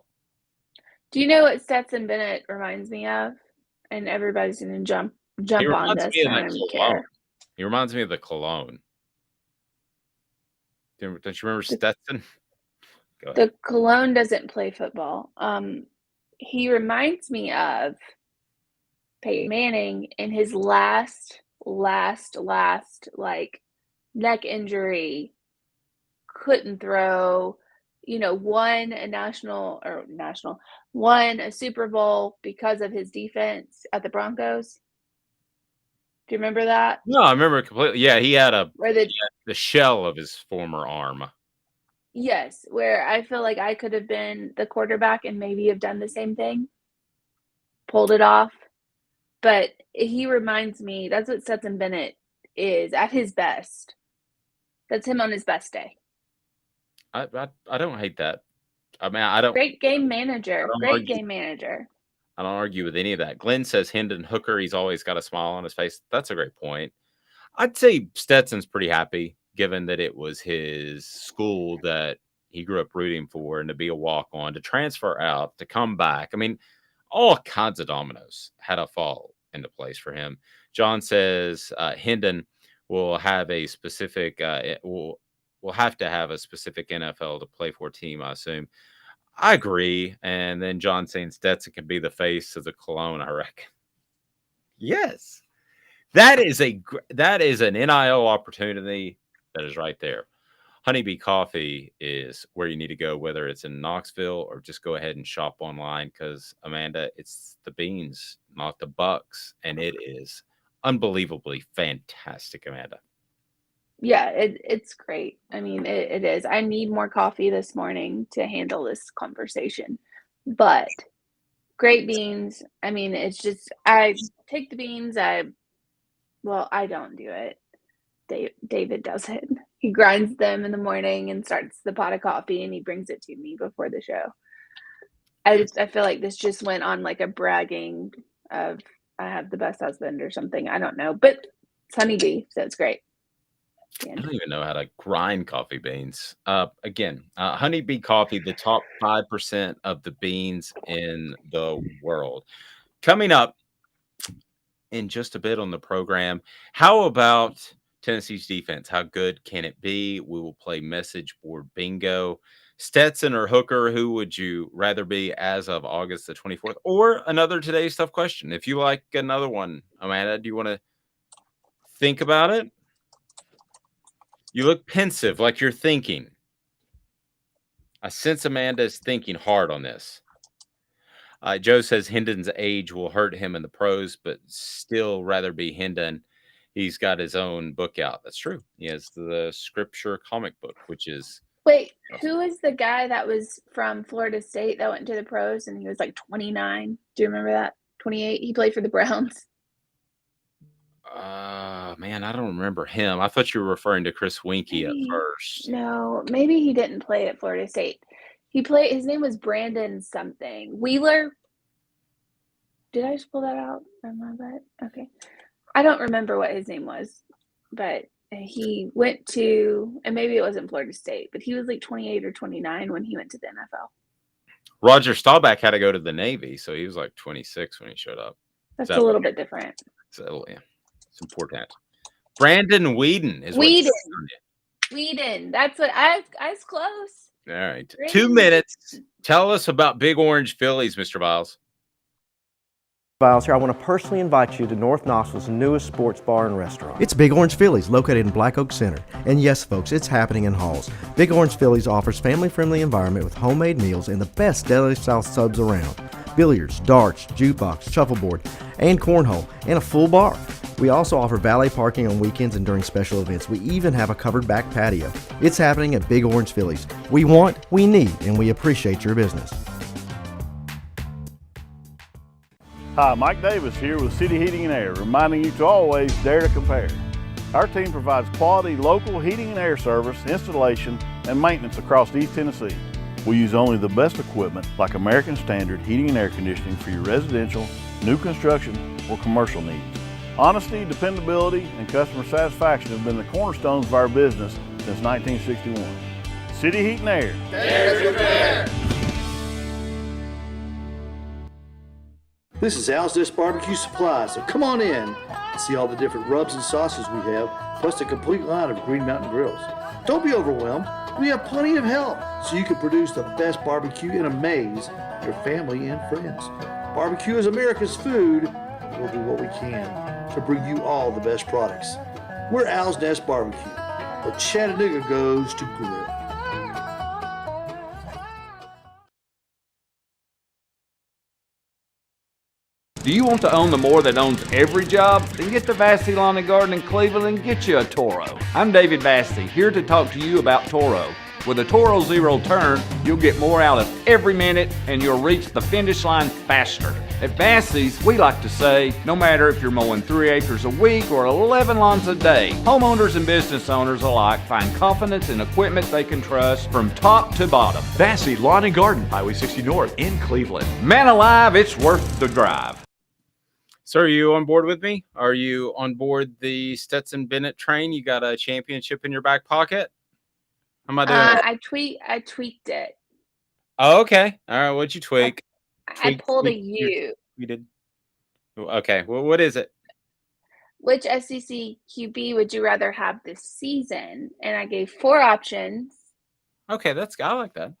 Do you know what Stetson Bennett reminds me of? And everybody's going to jump on this. I don't even care. He reminds me of the cologne. Don't you remember Stetson? Go ahead. The cologne doesn't play football. He reminds me of Peyton Manning in his last like neck injury, couldn't throw, won a Super Bowl because of his defense at the Broncos. Do you remember that? No, I remember completely. Yeah, he had the shell of his former arm. Yes, where I feel like I could have been the quarterback and maybe have done the same thing, pulled it off. But he reminds me, that's what Stetson Bennett is at his best. That's him on his best day. I don't hate that. I mean, I don't. Great game manager. Game manager. I don't argue with any of that. Glenn says Hendon Hooker, he's always got a smile on his face. That's a great point. I'd say Stetson's pretty happy, given that it was his school that he grew up rooting for, and to be a walk-on, to transfer out, to come back. I mean, all kinds of dominoes had to fall into place for him. John says Hendon will have a specific will have to have a specific NFL to play for team, I assume. I agree. And then John saying Stetson can be the face of the cologne, I reckon. Yes. That is an NIL opportunity that is right there. Honeybee Coffee is where you need to go, whether it's in Knoxville or just go ahead and shop online, because, Amanda, it's the beans, not the bucks, and it is unbelievably fantastic, Amanda. Yeah, it's great. I mean, it is. I need more coffee this morning to handle this conversation, but great beans. I mean, it's just, I take the beans. I don't do it. David does it. He grinds them in the morning and starts the pot of coffee, and he brings it to me before the show. I feel like this just went on like a bragging of I have the best husband or something. I don't know, but it's Honeybee, so it's great. I don't even know how to grind coffee beans. Honeybee Coffee, the top 5% of the beans in the world. Coming up in just a bit on the program, how about Tennessee's defense? How good can it be? We will play message board bingo. Stetson or Hooker, who would you rather be as of August the 24th? Or another Today's Tough question. If you like another one, Amanda, do you want to think about it? You look pensive, like you're thinking. I sense Amanda is thinking hard on this. Joe says Hendon's age will hurt him in the pros, but still rather be Hendon. He's got his own book out. That's true. He has the Scripture comic book, which is... Wait, who is the guy that was from Florida State that went to the pros and he was like 29? Do you remember that? 28? He played for the Browns. Man, I don't remember him. I thought you were referring to Chris Winkie at first. No, maybe he didn't play at Florida State. His name was Brandon something. Wheeler? Did I just pull that out? Okay. I don't remember what his name was, but he went to, and maybe it wasn't Florida State, but he was like 28 or 29 when he went to the NFL. Roger Staubach had to go to the Navy, so he was like 26 when he showed up. That's a little bit different. So, yeah, it's important. Brandon Whedon is Whedon. That's what I was close. All right. Brandon 2 minutes. Tell us about Big Orange Phillies, Mr. Biles. Biles here. I want to personally invite you to North Knoxville's newest sports bar and restaurant. It's Big Orange Phillies, located in Black Oak Center. And yes, folks, it's happening in Halls. Big Orange Phillies offers family-friendly environment with homemade meals and the best deli-style subs around. Billiards, darts, jukebox, shuffleboard, and cornhole, and a full bar. We also offer valet parking on weekends and during special events. We even have a covered back patio. It's happening at Big Orange Phillies. We want, we need, and we appreciate your business. Hi, Mike Davis here with City Heating and Air, reminding you to always dare to compare. Our team provides quality local heating and air service, installation, and maintenance across East Tennessee. We use only the best equipment like American Standard Heating and Air Conditioning for your residential, new construction, or commercial needs. Honesty, dependability, and customer satisfaction have been the cornerstones of our business since 1961. City Heat and Air. Dare to compare. This is Al's Dish Barbecue Supply, so come on in and see all the different rubs and sauces we have, plus a complete line of Green Mountain grills. Don't be overwhelmed. We have plenty of help so you can produce the best barbecue and amaze your family and friends. Barbecue is America's food. We'll do what we can to bring you all the best products. We're Al's Nest Barbecue, where Chattanooga goes to grill. Do you want to own the more that owns every job? Then get to Vassy Lawn and Garden in Cleveland and get you a Toro. I'm David Vassy, here to talk to you about Toro. With a Toro Zero Turn, you'll get more out of every minute and you'll reach the finish line faster. At Vassy's, we like to say, no matter if you're mowing 3 acres a week or 11 lawns a day, homeowners and business owners alike find confidence in equipment they can trust from top to bottom. Vassy Lawn and Garden, Highway 60 North in Cleveland. Man alive, it's worth the drive. So are you on board with me? Are you on board the Stetson Bennett train? You got a championship in your back pocket? How am I doing? I tweaked it. Oh, okay. All right. What'd you tweak? I pulled a U. You did? Okay. Well, what is it? Which SEC QB would you rather have this season? And I gave 4 options. Okay. I like that.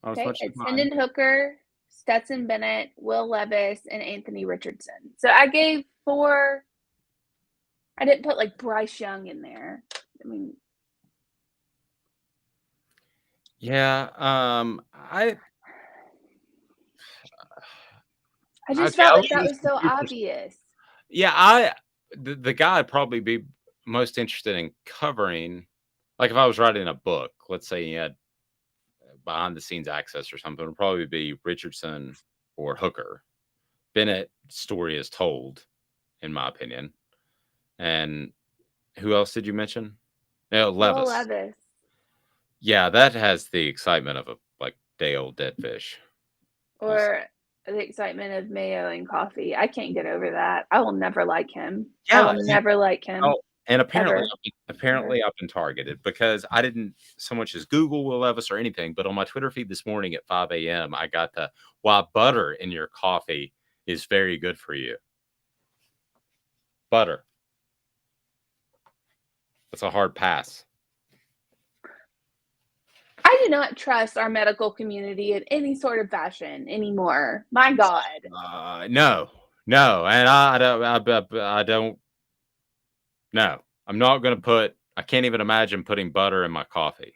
Okay. It's Hendon Hooker, Stetson Bennett, Will Levis, and Anthony Richardson. So I gave 4. I didn't put like Bryce Young in there. I mean, yeah. I just felt like that was so obvious. Yeah. The guy I'd probably be most interested in covering, like if I was writing a book, let's say he had behind the scenes access or something, would probably be Richardson or Hooker. Bennett's story is told, in my opinion. And who else did you mention? No, Levis. Will Levis. Yeah, that has the excitement of a like day old dead fish. Or the excitement of mayo and coffee. I can't get over that. I will never like him. Yeah, I will never like him. Oh, and apparently I've been targeted because I didn't so much as Google Will Levis or anything, but on my Twitter feed this morning at 5 a.m., I got the why butter in your coffee is very good for you. Butter. That's a hard pass. I I do not trust our medical community in any sort of fashion anymore. My God. No, and I don't. No, I'm not going to put. I can't even imagine putting butter in my coffee.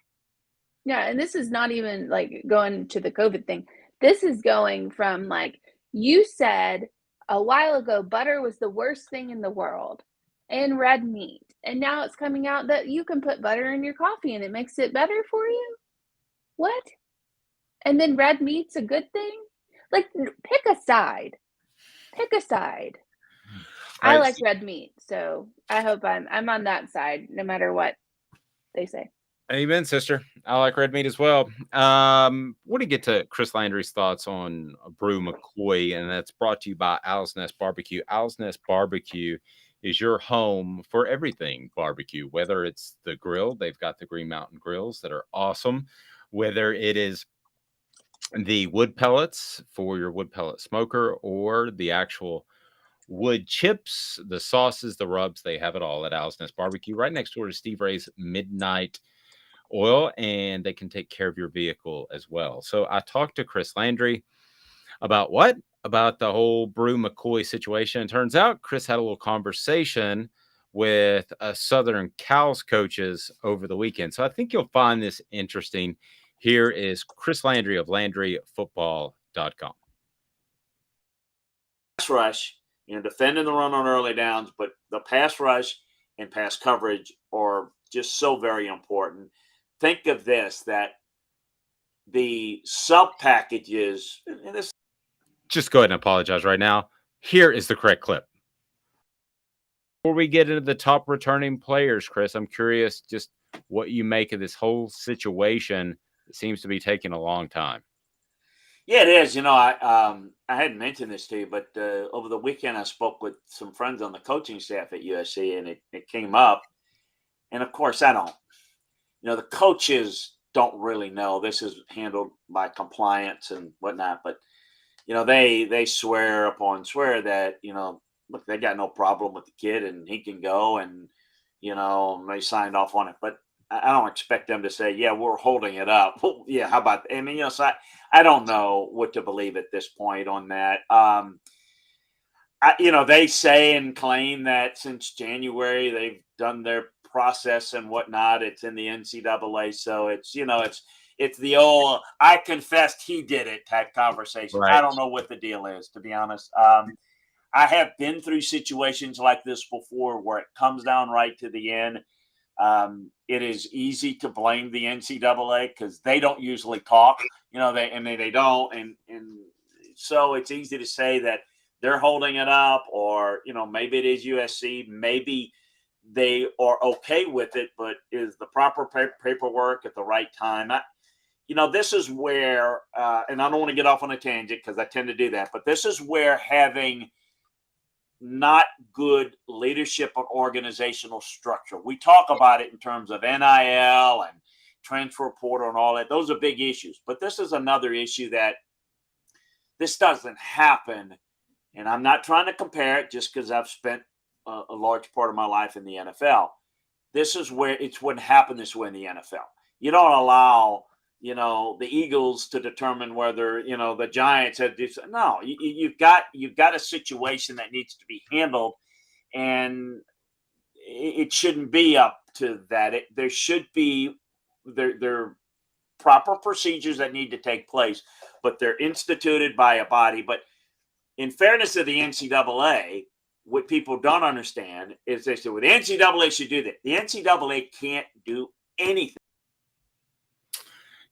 Yeah, and this is not even like going to the COVID thing. This is going from like you said a while ago, butter was the worst thing in the world, and red meat, and now it's coming out that you can put butter in your coffee and it makes it better for you. What? And then red meat's a good thing? Like, pick a side. Pick a side. I like red meat, so I hope I'm on that side, no matter what they say. Amen, sister. I like red meat as well. Want to get to Chris Landry's thoughts on Bru McCoy, and that's brought to you by Owl's Nest Barbecue. Owl's Nest Barbecue is your home for everything barbecue, whether it's the grill. They've got the Green Mountain grills that are awesome, whether it is the wood pellets for your wood pellet smoker or the actual wood chips, the sauces, the rubs. They have it all at Owl's Nest Barbecue, right next door to Steve Ray's Midnight Oil, and they can take care of your vehicle as well. So I talked to Chris Landry about what? About the whole Bru McCoy situation. It turns out Chris had a little conversation with Southern Cal's coaches over the weekend. So I think you'll find this interesting. Here is Chris Landry of LandryFootball.com. Pass rush, defending the run on early downs, but the pass rush and pass coverage are just so very important. Think of this, that the sub packages, and this. Just go ahead and apologize right now. Here is the correct clip. Before we get into the top returning players, Chris, I'm curious just what you make of this whole situation. It seems to be taking a long time. Yeah, it is. I hadn't mentioned this to you, but over the weekend I spoke with some friends on the coaching staff at USC, and it came up. And of course, I don't. The coaches don't really know. This is handled by compliance and whatnot, but they swear that look, they got no problem with the kid and he can go, and they signed off on it. But I don't expect them to say, yeah, we're holding it up. Well, yeah, how about that? I mean, so I don't know what to believe at this point on that. They say and claim that since January they've done their process and whatnot. It's in the NCAA, so it's the old "I confessed he did it" type conversation. Right. I don't know what the deal is, to be honest. I have been through situations like this before where it comes down right to the end. It is easy to blame the NCAA because they don't usually talk, they don't. And so it's easy to say that they're holding it up, or, maybe it is USC, maybe they are okay with it, but is the proper paperwork at the right time? This is where, and I don't want to get off on a tangent because I tend to do that, but this is where having not good leadership or organizational structure. We talk about it in terms of NIL and transfer portal and all that. Those are big issues. But this is another issue that this doesn't happen. And I'm not trying to compare it just because I've spent a large part of my life in the NFL. This is where it wouldn't happen this way in the NFL. You don't allow the Eagles to determine whether, the Giants had this. No, you've got a situation that needs to be handled, and it shouldn't be up to that. There should be there proper procedures that need to take place, but they're instituted by a body. But in fairness to the NCAA, what people don't understand is they say, well, the NCAA should do that. The NCAA can't do anything.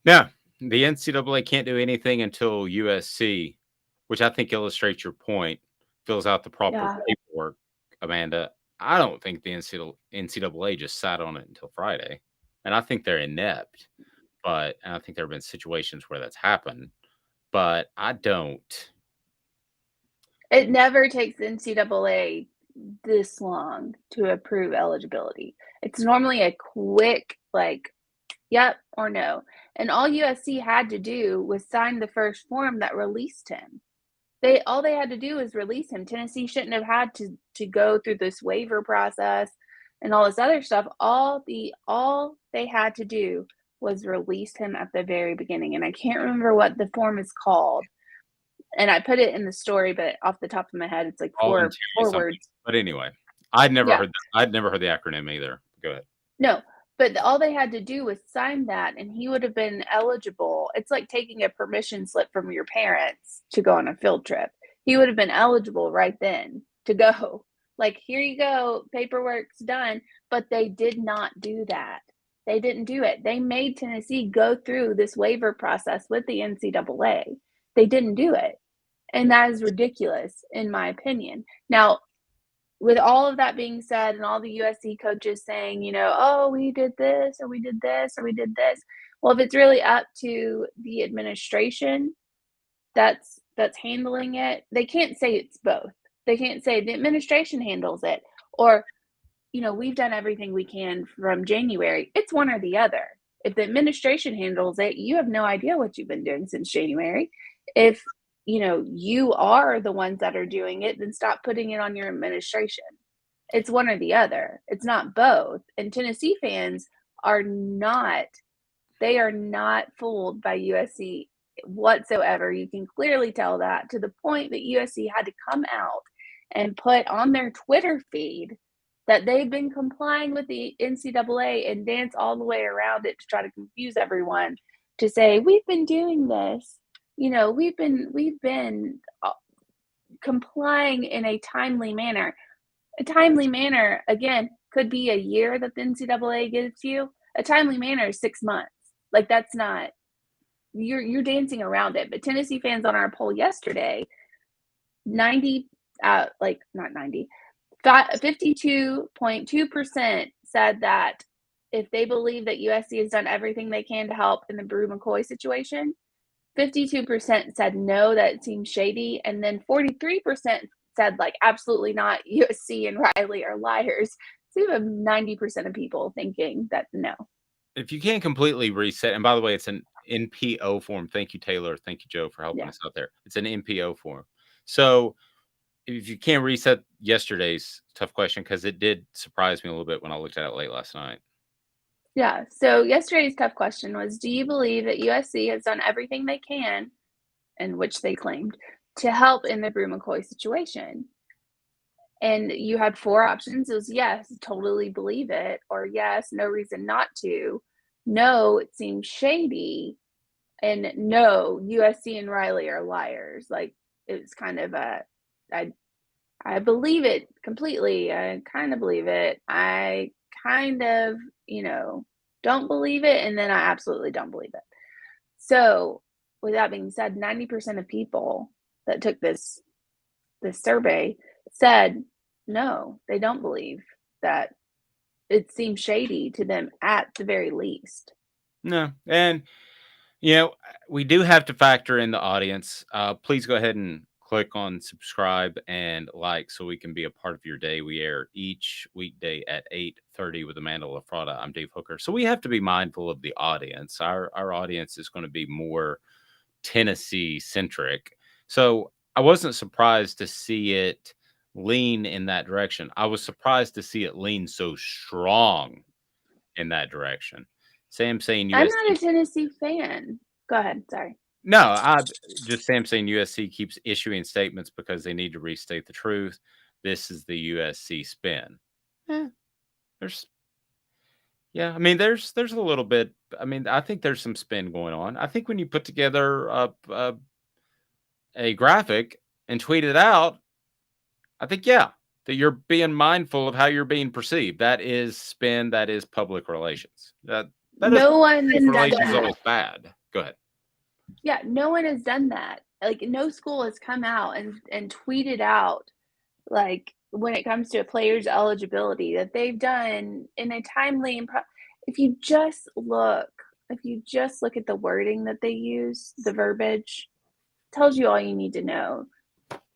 Yeah, the NCAA can't do anything until USC, which I think illustrates your point, fills out the proper paperwork, Amanda. I don't think the NCAA just sat on it until Friday, and I think they're inept. And I think there have been situations where that's happened, but I don't. It never takes the NCAA this long to approve eligibility. It's normally a quick, yep or no. And all USC had to do was sign the first form that released him. All they had to do was release him. Tennessee shouldn't have had to go through this waiver process and all this other stuff. All they had to do was release him at the very beginning. And I can't remember what the form is called. And I put it in the story, but off the top of my head, it's like four words. But anyway, I'd never heard the acronym either. Go ahead. No, but all they had to do was sign that, and he would have been eligible. It's like taking a permission slip from your parents to go on a field trip. He would have been eligible right then to go. Like, here you go, paperwork's done. But they did not do that. They didn't do it. They made Tennessee go through this waiver process with the NCAA. They didn't do it. And that is ridiculous, in my opinion. Now, with all of that being said, and all the USC coaches saying, you know, oh, we did this, or we did this, or we did this. Well, if it's really up to the administration that's handling it, they can't say it's both. They can't say the administration handles it, or, you know, we've done everything we can from January. It's one or the other. If the administration handles it, you have no idea what you've been doing since January. If, you know, you are the ones that are doing it, then stop putting it on your administration. It's one or the other. It's not both. And Tennessee fans are not fooled by USC whatsoever. You can clearly tell that, to the point that USC had to come out and put on their Twitter feed that they've been complying with the NCAA and dance all the way around it to try to confuse everyone, to say, we've been doing this. You know, we've been complying in a timely manner. A timely manner, again, could be a year that the NCAA gives you. A timely manner is 6 months. Like, that's not, you're dancing around it. But Tennessee fans on our poll yesterday, 52.2% said that if they believe that USC has done everything they can to help in the Bru McCoy situation, 52% said no, that it seems shady. And then 43% said, like, absolutely not, USC and Riley are liars. So you have 90% of people thinking that no. If you can't completely reset, and by the way, it's an NPO form. Thank you, Taylor. Thank you, Joe, for helping us out there. It's an NPO form. So if you can't reset yesterday's tough question, because it did surprise me a little bit when I looked at it late last night. Yeah. So yesterday's tough question was, do you believe that USC has done everything they can, and which they claimed, to help in the Bru McCoy situation? And you had 4 options. It was yes, totally believe it, or yes, no reason not to, no, it seems shady, and no, USC and Riley are liars. Like, it was kind of I believe it completely. I kind of believe it. I kind of, you know, don't believe it, and then I absolutely don't believe it. So with that being said, 90% of people that took this survey said no, they don't believe that. It seems shady to them at the very least. No. And, you know, we do have to factor in the audience. Please go ahead and click on subscribe and like so we can be a part of your day. We air each weekday at 8:30 with Amanda LaFratta. I'm Dave Hooker. So we have to be mindful of the audience. Our audience is going to be more Tennessee centric. So I wasn't surprised to see it lean in that direction. I was surprised to see it lean so strong in that direction. Sam saying USC. I'm not a Tennessee fan. Go ahead. Sorry. No, Sam saying USC keeps issuing statements because they need to restate the truth. This is the USC spin. There's a little bit. I mean, I think there's some spin going on. I think when you put together a graphic and tweet it out, I think, that you're being mindful of how you're being perceived. That is spin. That is public relations. That no one has done relations that. is always bad. Go ahead. Yeah, no one has done that. Like, no school has come out and tweeted out, like, when it comes to a player's eligibility, that they've done in a timely and if you just look at the wording that they use, the verbiage tells you all you need to know.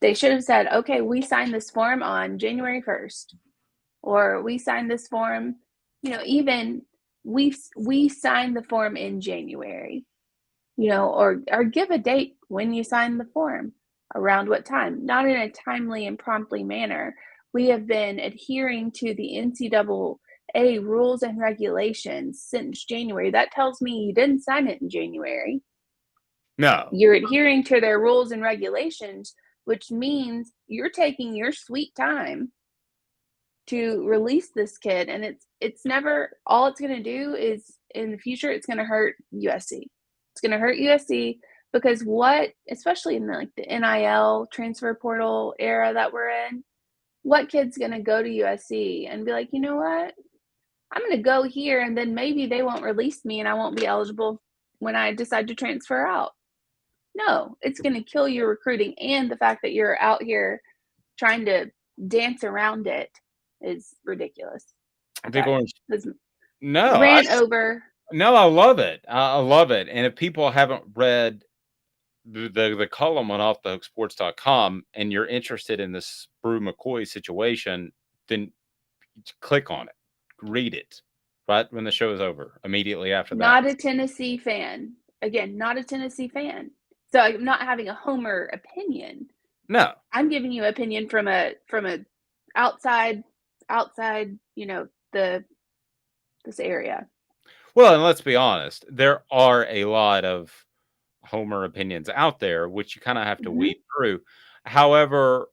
They should have said, okay, we signed this form on January 1st, or we signed this form, you know, even we signed the form in January, you know, or give a date when you signed the form, around what time, not in a timely and promptly manner. We have been adhering to the a rules and regulations since January. That tells me you didn't sign it in January. No. You're adhering to their rules and regulations, which means you're taking your sweet time to release this kid. And it's never, all it's going to do is in the future, it's going to hurt USC. It's going to hurt USC because especially in the NIL transfer portal era that we're in, what kid's going to go to USC and be like, you know what? I'm going to go here and then maybe they won't release me and I won't be eligible when I decide to transfer out. No, it's going to kill your recruiting, and the fact that you're out here trying to dance around it is ridiculous. Big Orange. No, rant over. No, I love it. I love it. And if people haven't read the column on offthehooksports.com and you're interested in this Bru McCoy situation, then click on it, read it right when the show is over. Immediately after that. Not a Tennessee fan. Again, not a Tennessee fan. So I'm not having a homer opinion. No, I'm giving you opinion from a outside, this area. Well, and let's be honest, there are a lot of homer opinions out there, which you kind of have to weed through. However,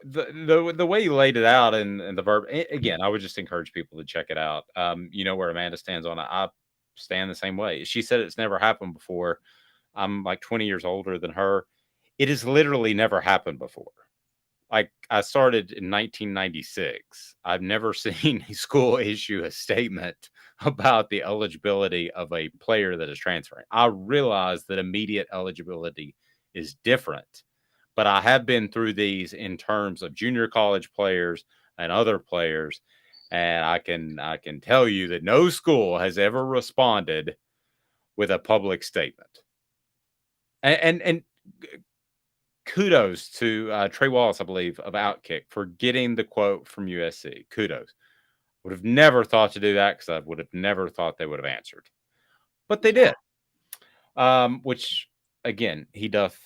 the way you laid it out and the verb, again, I would just encourage people to check it out. You know where Amanda stands on it. I stand the same way. She said it's never happened before. I'm like 20 years older than her. It has literally never happened before. Like, I started in 1996. I've never seen a school issue a statement about the eligibility of a player that is transferring. I realize that immediate eligibility is different, but I have been through these in terms of junior college players and other players, and I can tell you that no school has ever responded with a public statement. And kudos to Trey Wallace, I believe, of Outkick for getting the quote from USC. Kudos. Would have never thought to do that because I would have never thought they would have answered. But they did. Which, again, he doth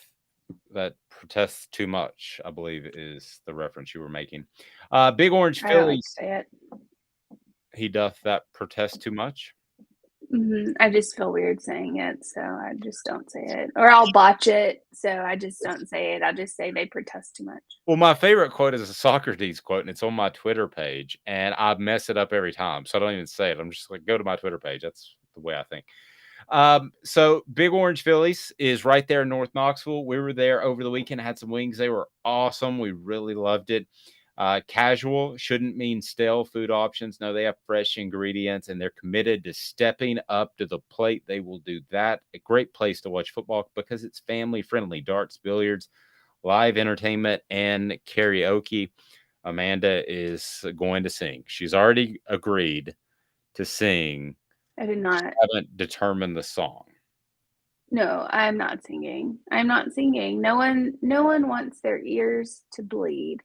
that protests too much, I believe, is the reference you were making. Big Orange Phillies. I don't like to say it. He doth that protest too much. I just feel weird saying it, so I just don't say it. Or I'll botch it, so I just don't say it. I'll just say they protest too much. Well, my favorite quote is a Socrates quote, and it's on my Twitter page, and I mess it up every time, so I don't even say it. I'm just like, go to my Twitter page. That's the way I think. So Big Orange Phillies is right there in North Knoxville. We were there over the weekend, had some wings. They were awesome. We really loved it. Casual shouldn't mean stale food options. No, they have fresh ingredients and they're committed to stepping up to the plate. They will do that. A great place to watch football because it's family friendly. Darts, billiards, live entertainment, and karaoke. Amanda is going to sing. She's already agreed to sing. I did not. I haven't determined the song. No, I'm not singing. I'm not singing. No one wants their ears to bleed.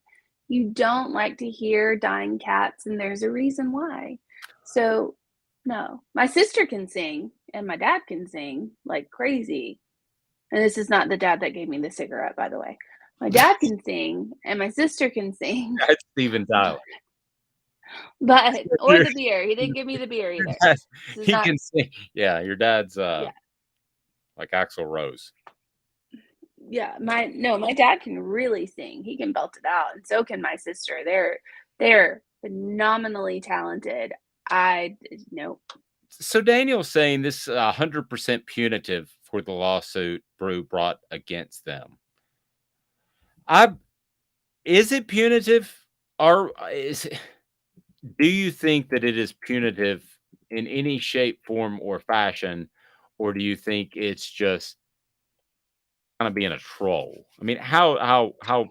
You don't like to hear dying cats, and there's a reason why. So, no. My sister can sing, and my dad can sing like crazy. And this is not the dad that gave me the cigarette, by the way. My dad can sing, and my sister can sing. That's Steven Tyler. Or the beer. He didn't give me the beer either. He can sing. Yeah, your dad's like Axl Rose. Yeah, my dad can really sing. He can belt it out, and so can my sister. They're phenomenally talented. Nope. So Daniel's saying this 100% punitive for the lawsuit Bru brought against them. Is it punitive, or do you think that it is punitive in any shape, form, or fashion, or do you think it's just kind of being a troll? I mean, how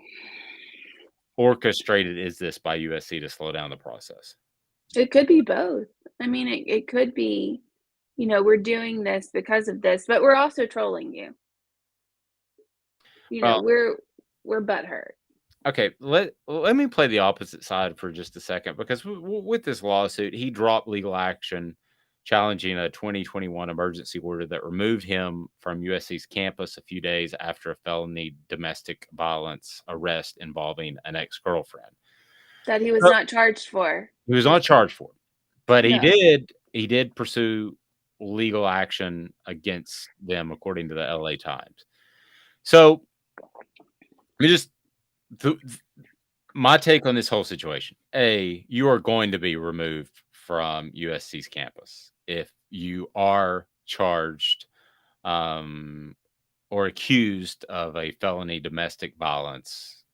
orchestrated is this by USC to slow down the process? It could be both. I mean, it could be, we're doing this because of this, but we're also trolling you. We're butthurt. Okay, let me play the opposite side for just a second, because with this lawsuit, he dropped legal action challenging a 2021 emergency order that removed him from USC's campus a few days after a felony domestic violence arrest involving an ex-girlfriend. That he was not charged for. He was not charged for it, but No. he did pursue legal action against them, according to the LA Times. So, my take on this whole situation: A, you are going to be removed from USC's campus if you are charged or accused of a felony domestic violence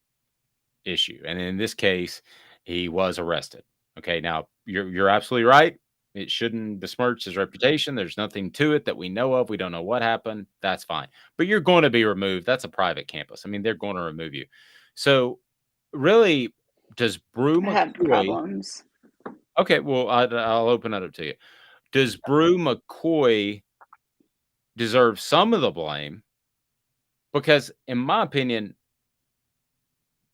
issue. And in this case, he was arrested. Okay, now you're absolutely right. It shouldn't besmirch his reputation. There's nothing to it that we know of. We don't know what happened. That's fine. But you're going to be removed. That's a private campus. I mean, they're going to remove you. So, really, does Bru McCoy have problems? Okay, well, I'll open it up to you. Does Bru McCoy deserve some of the blame? Because, in my opinion,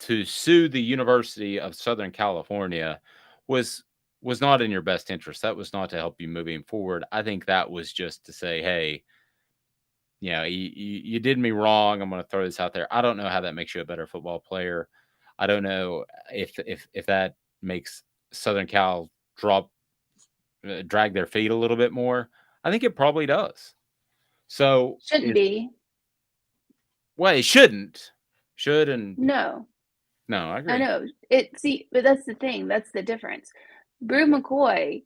to sue the University of Southern California was not in your best interest. That was not to help you moving forward. I think that was just to say, hey, you did me wrong. I'm going to throw this out there. I don't know how that makes you a better football player. I don't know if that makes Southern Cal drag their feet a little bit more. I think it probably does. So shouldn't be. Well, it shouldn't. Should and no. I agree. I know but that's the thing. That's the difference. Bru McCoy.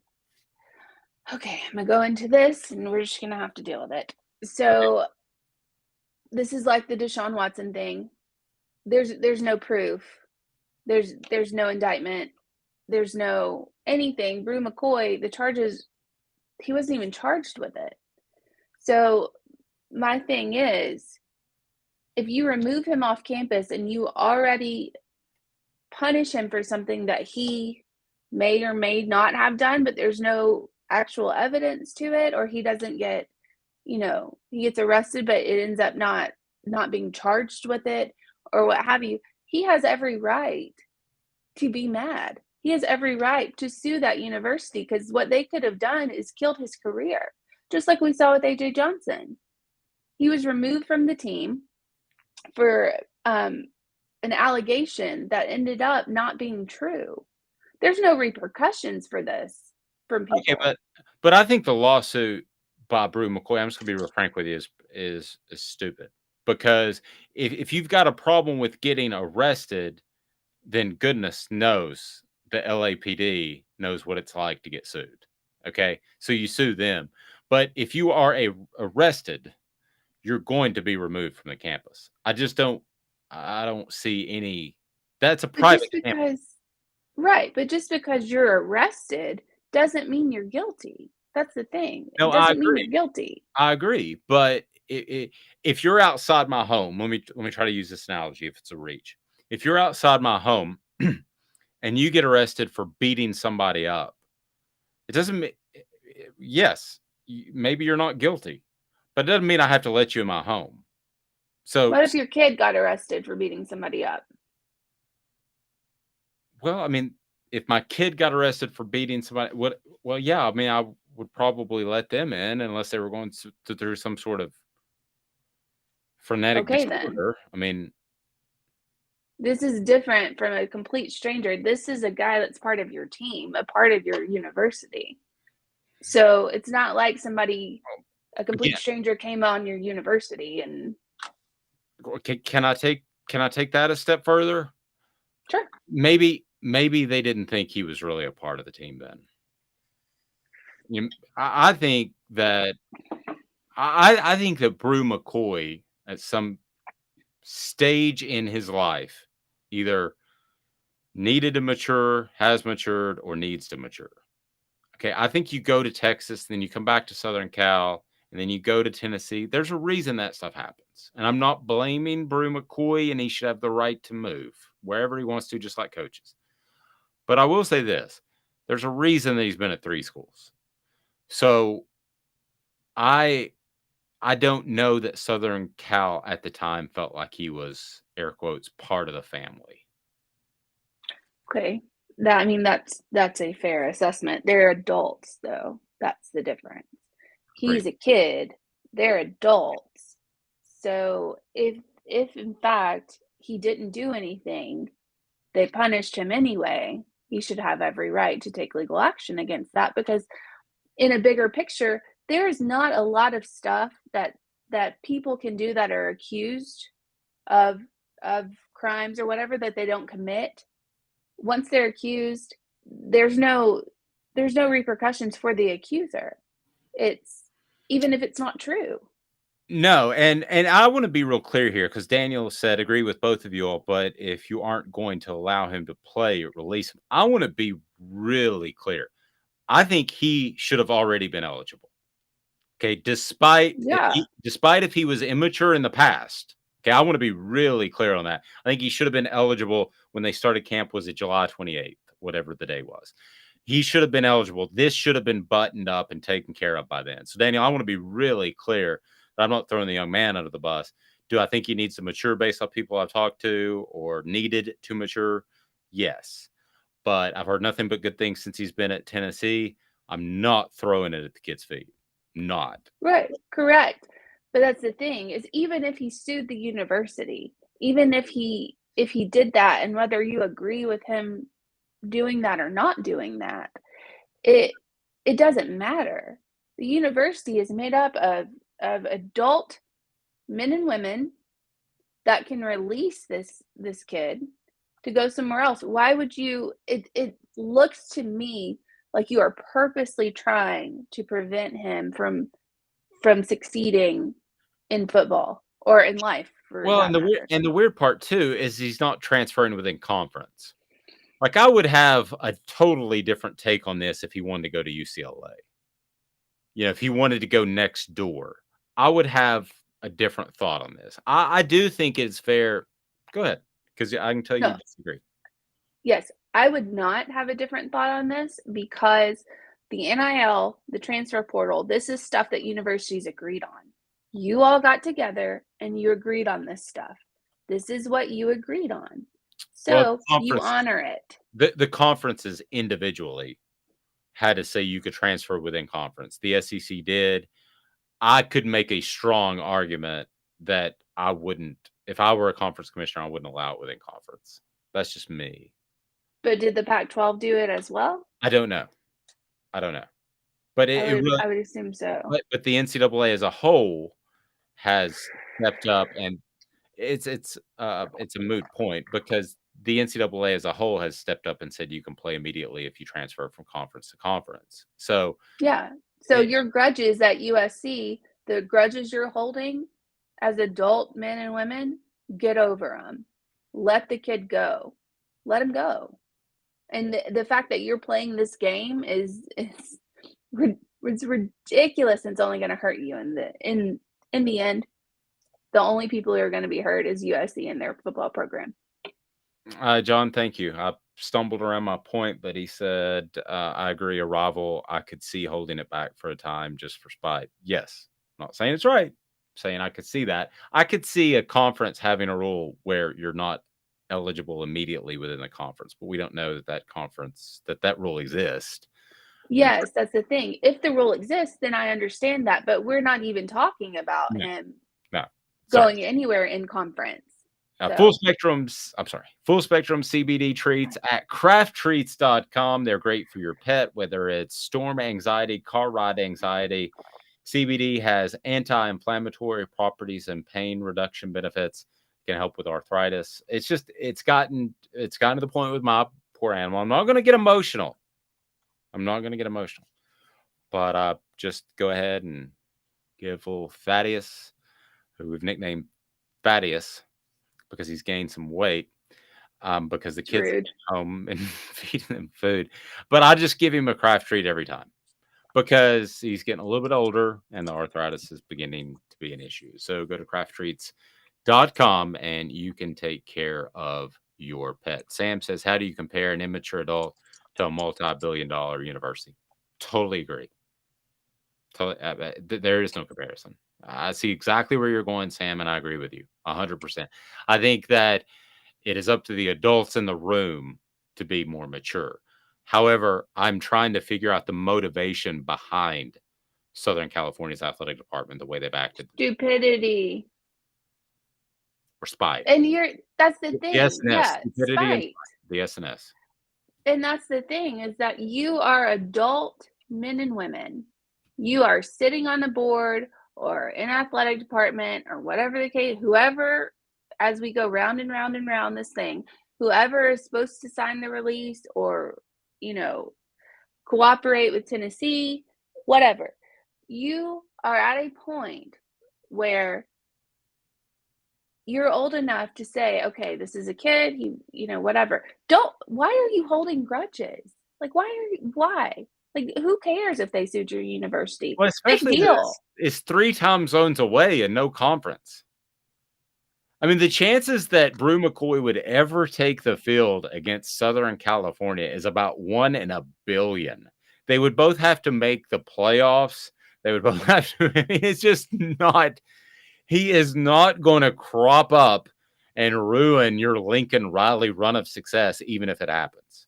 Okay, I'm gonna go into this, and we're just gonna have to deal with it. So, this is like the Deshaun Watson thing. There's no proof. There's no indictment. There's no anything. Bru McCoy, the charges, he wasn't even charged with it. So, my thing is, if you remove him off campus and you already punish him for something that he may or may not have done, but there's no actual evidence to it, or he doesn't get, he gets arrested, but it ends up not being charged with it or what have you, he has every right to be mad. He has every right to sue that university, because what they could have done is killed his career, just like we saw with AJ Johnson. He was removed from the team for an allegation that ended up not being true. There's no repercussions for this from people. Okay, but I think the lawsuit by Bru McCoy, I'm just going to be real frank with you, is stupid. Because if you've got a problem with getting arrested, then goodness knows the LAPD knows what it's like to get sued. Okay, so you sue them. But if you are arrested, you're going to be removed from the campus. I don't see any. That's a private campus. Right, but just because you're arrested doesn't mean you're guilty. That's the thing. No, it doesn't mean you're guilty. I agree, but if you're outside my home, let me try to use this analogy. If it's a reach, if you're outside my home and you get arrested for beating somebody up, it doesn't mean. Yes, maybe you're not guilty, but it doesn't mean I have to let you in my home. So, what if your kid got arrested for beating somebody up? Well, I mean, if my kid got arrested for beating somebody, yeah, I mean, I would probably let them in unless they were going through some sort of frenetic disorder. I mean, this is different from a complete stranger. This is a guy that's part of your team, a part of your university. So it's not like a complete stranger came on your university and. Can I take that a step further? Sure. Maybe they didn't think he was really a part of the team then. I think that Bru McCoy at some stage in his life either needed to mature, has matured, or needs to mature. Okay, I think you go to Texas, then you come back to Southern Cal, and then you go to Tennessee. There's a reason that stuff happens. And I'm not blaming Bru McCoy, and he should have the right to move wherever he wants to, just like coaches. But I will say this. There's a reason that he's been at 3 schools. So I don't know that Southern Cal at the time felt like he was, air quotes, part of the family. Okay. That's a fair assessment. They're adults, though. That's the difference. He's a kid. They're adults. So if in fact he didn't do anything, they punished him anyway, he should have every right to take legal action against that, because in a bigger picture, there's not a lot of stuff that people can do that are accused of crimes or whatever that they don't commit. Once they're accused, there's no repercussions for the accuser. It's even if it's not true. No, and I want to be real clear here, because Daniel said agree with both of you all, but if you aren't going to allow him to play, release him. I want to be really clear. I think he should have already been eligible. Okay, despite if he was immature in the past. Okay, I want to be really clear on that. I think he should have been eligible when they started camp. Was it July 28th, whatever the day was? He should have been eligible. This should have been buttoned up and taken care of by then. So, Daniel, I want to be really clear that I'm not throwing the young man under the bus. Do I think he needs to mature based on people I've talked to, or needed to mature? Yes. But I've heard nothing but good things since he's been at Tennessee. I'm not throwing it at the kid's feet. Not. Right. Correct. But that's the thing, is even if he sued the university, even if he did that, and whether you agree with him doing that or not doing that, it doesn't matter. The university is made up of adult men and women that can release this kid to go somewhere else. Why would you? It looks to me like you are purposely trying to prevent him from succeeding in football or in life. Well, and the weird part too is he's not transferring within conference. Like, I would have a totally different take on this if he wanted to go to UCLA. You know, if he wanted to go next door, I would have a different thought on this. I do think it's fair. Go ahead, because I can tell you disagree. Yes, I would not have a different thought on this, because the NIL, the transfer portal, this is stuff that universities agreed on. You all got together and you agreed on this stuff. This is what you agreed on. So you honor it. The conferences individually had to say you could transfer within conference. The SEC did. I could make a strong argument that I wouldn't, if I were a conference commissioner, I wouldn't allow it within conference. That's just me. But did the Pac-12 do it as well? I don't know. But I would assume so. But the NCAA as a whole has stepped up, and it's a moot point, because the NCAA as a whole has stepped up and said you can play immediately if you transfer from conference to conference. So yeah. So your grudges at USC, the grudges you're holding as adult men and women, get over them. Let the kid go. Let him go. And the fact that you're playing this game is ridiculous, and it's only going to hurt you in the end. The only people who are going to be hurt is USC and their football program. John, thank you. I stumbled around my point, but he said, I agree, a rival I could see holding it back for a time just for spite. Yes. I'm not saying it's right. I'm saying I could see that. I could see a conference having a rule where you're not eligible immediately within the conference, but we don't know that rule exists. Yes, that's the thing. If the rule exists, then I understand that, but we're not even talking about him going anywhere in conference. Full spectrum CBD treats at crafttreats.com. They're great for your pet, whether it's storm anxiety, car ride anxiety. CBD has anti-inflammatory properties and pain reduction benefits. Can help with arthritis. It's gotten to the point with my poor animal. I'm not going to get emotional. But just go ahead and give little Thaddeus, who we've nicknamed Thaddeus because he's gained some weight, because the kids are home and feeding him food. But I just give him a craft treat every time, because he's getting a little bit older and the arthritis is beginning to be an issue. So go to crafttreats.com and you can take care of your pet. Sam says, how do you compare an immature adult to a multi-billion-dollar university? Totally agree. There is no comparison. I see exactly where you're going, Sam, and I agree with you 100%. I think that it is up to the adults in the room to be more mature. However, I'm trying to figure out the motivation behind Southern California's athletic department, the way they've acted. Stupidity. Or spite. And that's the thing. Yes, yeah, stupidity. spite. the SNS. And that's the thing, is that you are adult men and women. You are sitting on the board or in athletic department or whatever the case, whoever, as we go round and round and round this thing, whoever is supposed to sign the release or, cooperate with Tennessee, whatever. You are at a point where you're old enough to say, okay, this is a kid, whatever. Why are you holding grudges? Like, why? Like, who cares if they sued your university? Well, especially Big deal. It's 3 time zones away and no conference. I mean, the chances that Bru McCoy would ever take the field against Southern California is about 1 in a billion. They would both have to make the playoffs. They would both have to. It's just not. He is not going to crop up and ruin your Lincoln Riley run of success, even if it happens.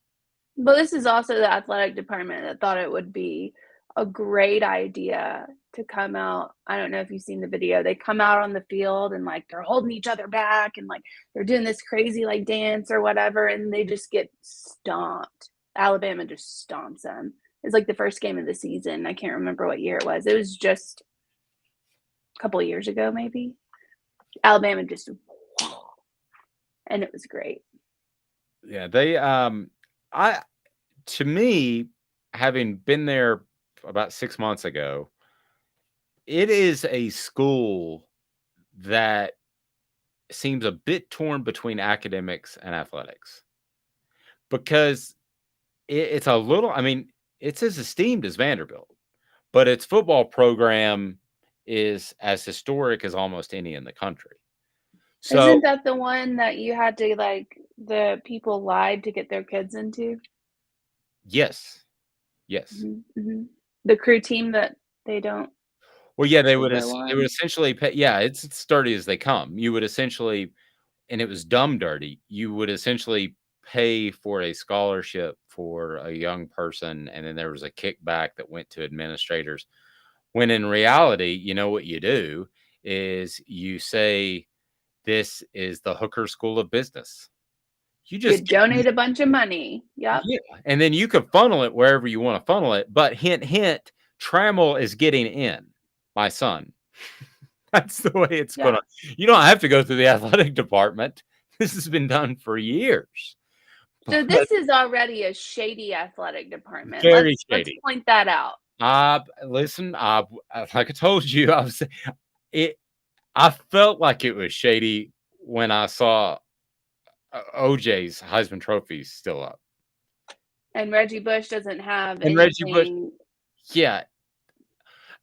But this is also the athletic department that thought it would be a great idea to come out. I don't know if you've seen the video. They come out on the field and like they're holding each other back and like they're doing this crazy like dance or whatever, and they just get stomped. Alabama just stomps them. It's like the first game of the season. I can't remember what year it was. It was just a couple of years ago, maybe. Alabama just, and it was great. Yeah, they to me, having been there about 6 months ago, it is a school that seems a bit torn between academics and athletics, because it's a little, I mean, it's as esteemed as Vanderbilt, but its football program is as historic as almost any in the country. So, isn't that the one that you had to, like, the people lied to get their kids into? Yes. Mm-hmm, mm-hmm. The crew team that they don't. Well, yeah, they would essentially pay. Yeah, it's dirty as they come. You would essentially, and it was dumb dirty. You would essentially pay for a scholarship for a young person, and then there was a kickback that went to administrators. When in reality, you know what you do is you say, this is the Hooker School of Business. You just donate a bunch of money. Yep. Yeah. And then you could funnel it wherever you want to funnel it. But hint, hint, Trammell is getting in, my son. That's the way it's going to. You don't have to go through the athletic department. This has been done for years. So this is already a shady athletic department. Very let's shady. point that out. Listen, like I told you, I felt like it was shady when I saw OJ's Heisman trophies still up. And Reggie Bush doesn't have anything. Reggie Bush, yeah.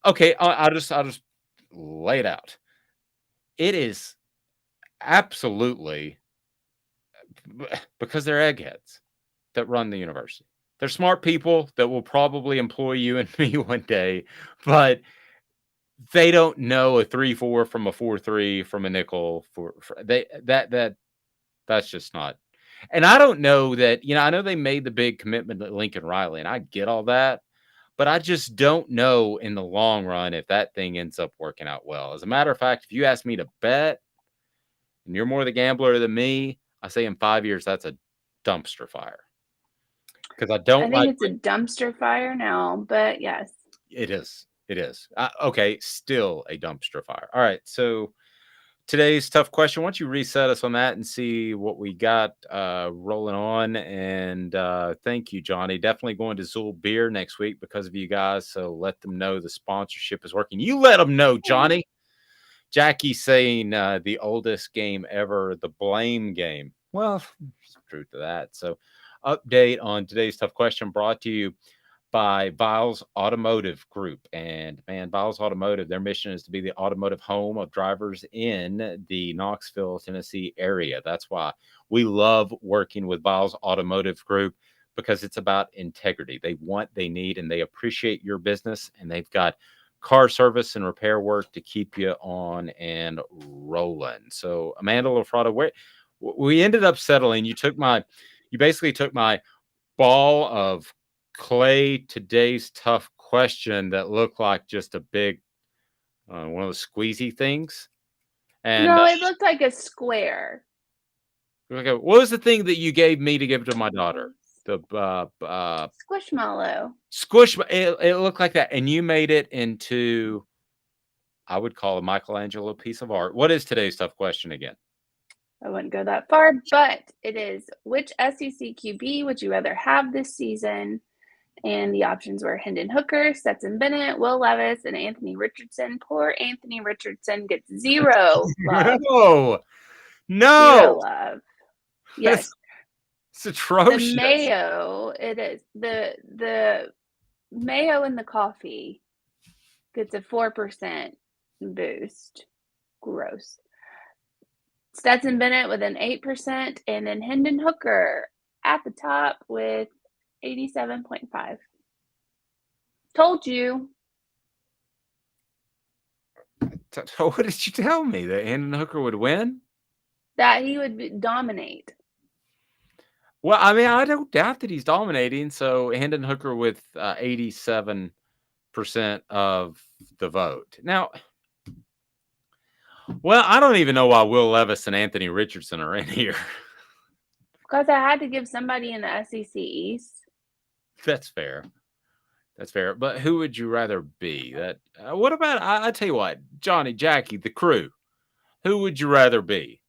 Okay, I'll just lay it out. It is absolutely because they're eggheads that run the university. They're smart people that will probably employ you and me one day, but they don't know a 3-4 from a 4-3 from a nickel. That's just not. And I don't know that, I know they made the big commitment to Lincoln Riley, and I get all that, but I just don't know in the long run if that thing ends up working out well. As a matter of fact, if you ask me to bet, and you're more the gambler than me, I say in 5 years, that's a dumpster fire. Because I think it's a dumpster fire now, but yes. It is. Okay, still a dumpster fire. All right, so today's tough question. Why don't you reset us on that and see what we got rolling on? And thank you, Johnny. Definitely going to Zool Beer next week because of you guys. So let them know the sponsorship is working. You let them know, Johnny. Jackie saying the oldest game ever, the blame game. Well, there's truth to that. So update on today's tough question brought to you by Vols Automotive Group. And man, Vols Automotive, their mission is to be the automotive home of drivers in the Knoxville, Tennessee area. That's why we love working with Vols Automotive Group, because it's about integrity. They want, they need, and they appreciate your business. And they've got car service and repair work to keep you on and rolling. So Amanda LaFratta, we ended up settling. You basically took my ball of clay today's tough question that looked like just a big one of the squeezy things, and no, it looked like a square. Okay, what was the thing that you gave me to give to my daughter? The Squishmallow. Squish. It looked like that, and you made it into, I would call a Michelangelo piece of art. What is today's tough question again? I wouldn't go that far, but it is, which SEC QB would you rather have this season? And the options were Hendon Hooker, Stetson Bennett, Will Levis, and Anthony Richardson. Poor Anthony Richardson gets 0 love. No. 0 love. Yes. It's atrocious. The mayo, it is. The mayo in the coffee gets a 4% boost. Gross. Stetson Bennett with an 8%, and then Hendon Hooker at the top with 87.5. Told you. What did you tell me? That Hendon Hooker would win? That he would dominate. Well, I mean, I don't doubt that he's dominating. So Hendon Hooker with 87% of the vote. Now, well, I don't even know why Will Levis and Anthony Richardson are in here. Because I had to give somebody in the SEC East. That's fair. That's fair. But who would you rather be? That what about, I tell you what, Johnny, Jackie, the crew, who would you rather be?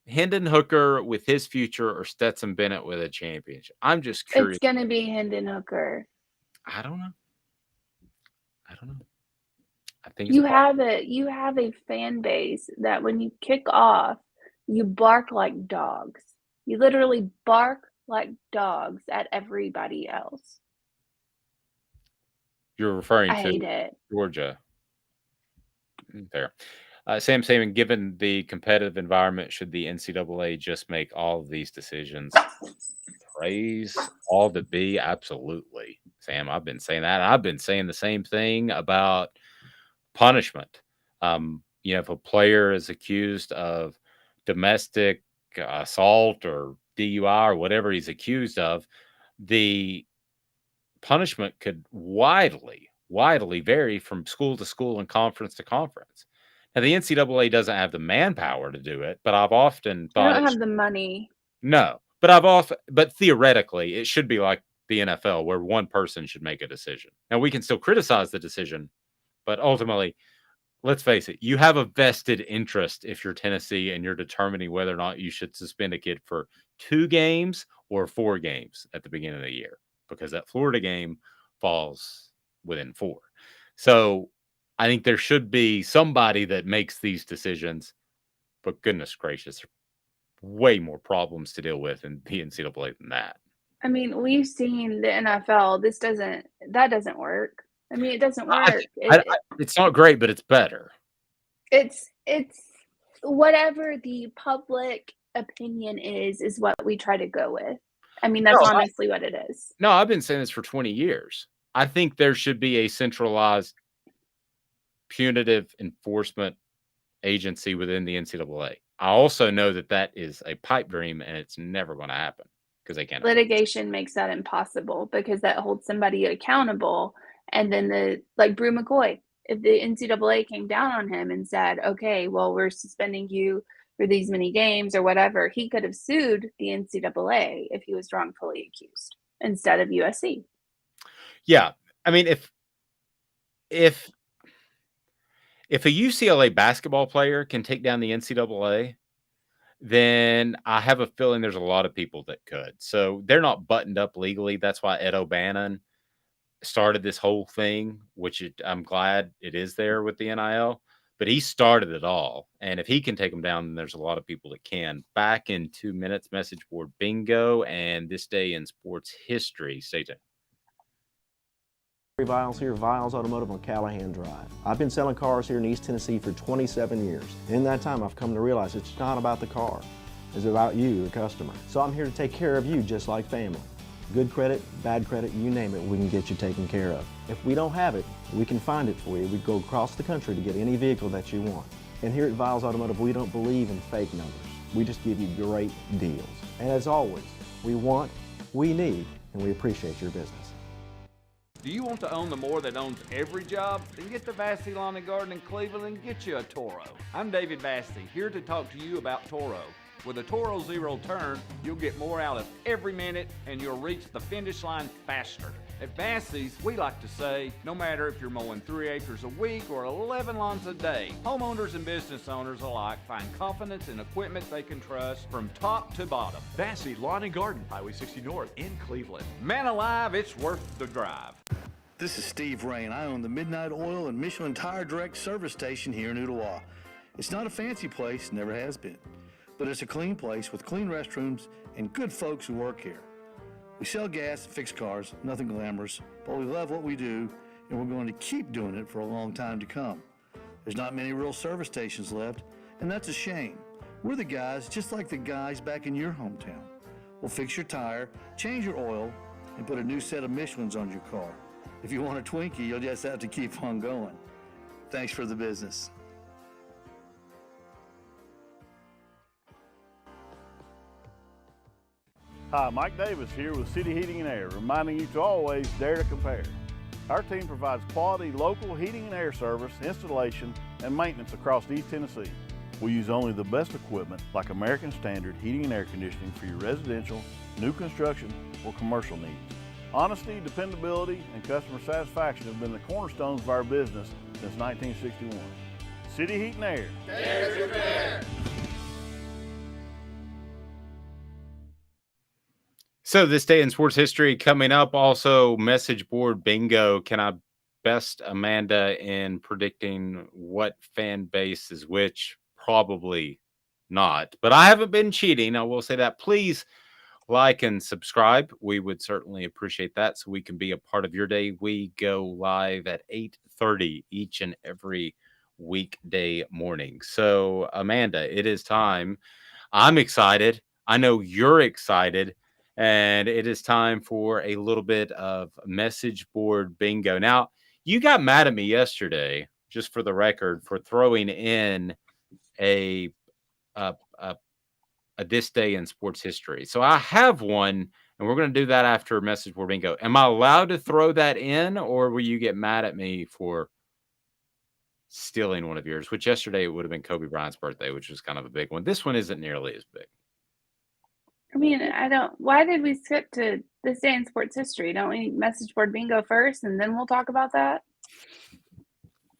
Hendon Hooker with his future or Stetson Bennett with a championship? I'm just curious. It's going to be Hendon Hooker. I don't know. I think you have a fan base that when you kick off, you bark like dogs. You literally bark like dogs at everybody else. You're referring I to hate it. Georgia. Fair. Sam Saban, given the competitive environment, should the NCAA just make all of these decisions? Praise all to be? Absolutely. Sam, I've been saying that. I've been saying the same thing about punishment. If a player is accused of domestic assault or DUI or whatever he's accused of, the punishment could widely vary from school to school and conference to conference. Now, the NCAA doesn't have the manpower to do it, but I've often thought I don't have the money. No, but theoretically, it should be like the NFL, where one person should make a decision. Now, we can still criticize the decision, but ultimately, let's face it, you have a vested interest if you're Tennessee and you're determining whether or not you should suspend a kid for 2 games or 4 games at the beginning of the year, because that Florida game falls within 4. So I think there should be somebody that makes these decisions, but goodness gracious, way more problems to deal with in the NCAA than that. I mean, we've seen the NFL. That doesn't work. I mean, it doesn't work. It's not great, but it's better. It's whatever the public opinion is what we try to go with. I mean, that's honestly what it is. No, I've been saying this for 20 years. I think there should be a centralized punitive enforcement agency within the NCAA. I also know that is a pipe dream, and it's never going to happen because they can't. Litigation makes that impossible because that holds somebody accountable. And then like Bru McCoy, if the NCAA came down on him and said, okay, well, we're suspending you for these many games or whatever, he could have sued the NCAA if he was wrongfully accused instead of USC. Yeah. I mean, if a UCLA basketball player can take down the NCAA, then I have a feeling there's a lot of people that could. So they're not buttoned up legally. That's why Ed O'Bannon started this whole thing, which I'm glad it is there with the NIL, but he started it all. And if he can take them down, then there's a lot of people that can. Back in 2 minutes, message board bingo, and this day in sports history. Stay tuned. Viles here, Viles Automotive on Callahan Drive. I've been selling cars here in East Tennessee for 27 years. In that time, I've come to realize it's not about the car. It's about you, the customer. So I'm here to take care of you just like family. Good credit, bad credit, you name it, we can get you taken care of. If we don't have it, we can find it for you. We go across the country to get any vehicle that you want. And here at Viles Automotive, we don't believe in fake numbers. We just give you great deals. And as always, we want, we need, and we appreciate your business. Do you want to own the more that owns every job? Then get to Vassey Lawn and Garden in Cleveland and get you a Toro. I'm David Vassey, here to talk to you about Toro. With a Toro Zero turn, you'll get more out of every minute and you'll reach the finish line faster. At Bassey's, we like to say, no matter if you're mowing 3 acres a week or 11 lawns a day, homeowners and business owners alike find confidence in equipment they can trust from top to bottom. Bassey Lawn and Garden, Highway 60 North in Cleveland. Man alive, it's worth the drive. This is Steve Rain. I own the Midnight Oil and Michelin Tire Direct service station here in Ottawa. It's not a fancy place, never has been, but it's a clean place with clean restrooms and good folks who work here. We sell gas and fix cars, nothing glamorous, but we love what we do, and we're going to keep doing it for a long time to come. There's not many real service stations left, and that's a shame. We're the guys just like the guys back in your hometown. We'll fix your tire, change your oil, and put a new set of Michelins on your car. If you want a Twinkie, you'll just have to keep on going. Thanks for the business. Hi, Mike Davis here with City Heating and Air, reminding you to always dare to compare. Our team provides quality local heating and air service, installation, and maintenance across East Tennessee. We use only the best equipment like American Standard heating and air conditioning for your residential, new construction, or commercial needs. Honesty, dependability, and customer satisfaction have been the cornerstones of our business since 1961. City Heat and Air. Dare to compare. So this day in sports history coming up, also message board bingo. Can I best Amanda in predicting what fan base is which? Probably not, but I haven't been cheating. I will say that. Please like and subscribe. We would certainly appreciate that so we can be a part of your day. We go live at 8:30 each and every weekday morning. So Amanda, it is time. I'm excited. I know you're excited. And it is time for a little bit of message board bingo. Now, you got mad at me yesterday, just for the record, for throwing in a this day in sports history. So I have one, and we're going to do that after message board bingo. Am I allowed to throw that in, or will you get mad at me for stealing one of yours? Which yesterday it would have been Kobe Bryant's birthday, which was kind of a big one. This one isn't nearly as big. I mean, why did we skip to this day in sports history? Don't we message board bingo first and then we'll talk about that?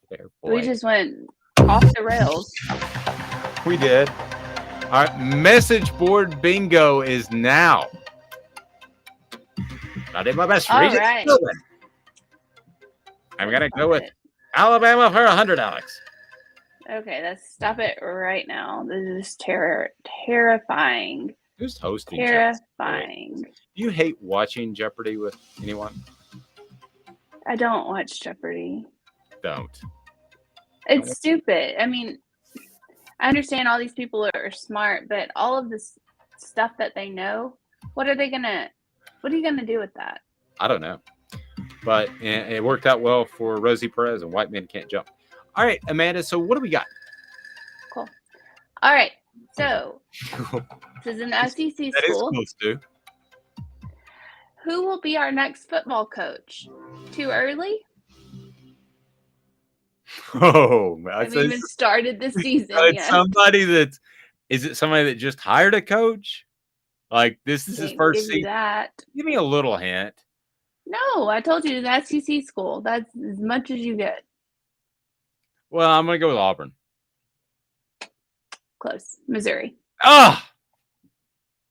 Fair We just went off the rails. We did. All right, message board bingo is now. I did my best. All right. I'm going to go with Alabama for 100, Alex. Okay, let's stop it right now. This is terrifying. Who's hosting? Terrifying. Do you hate watching Jeopardy with anyone? I don't watch Jeopardy. Don't. It's stupid. I mean, I understand all these people are smart, but all of this stuff that they know, what are you gonna do with that? I don't know. But it worked out well for Rosie Perez and White Men Can't Jump. All right, Amanda, so what do we got? Cool. All right. So, this is an SEC school. That is close to. Who will be our next football coach? Too early? Oh, I haven't even started the season yet. Is it somebody that just hired a coach? Like, this is his first season? That. Give me a little hint. No, I told you it's an SEC school. That's as much as you get. Well, I'm going to go with Auburn. Close. Missouri.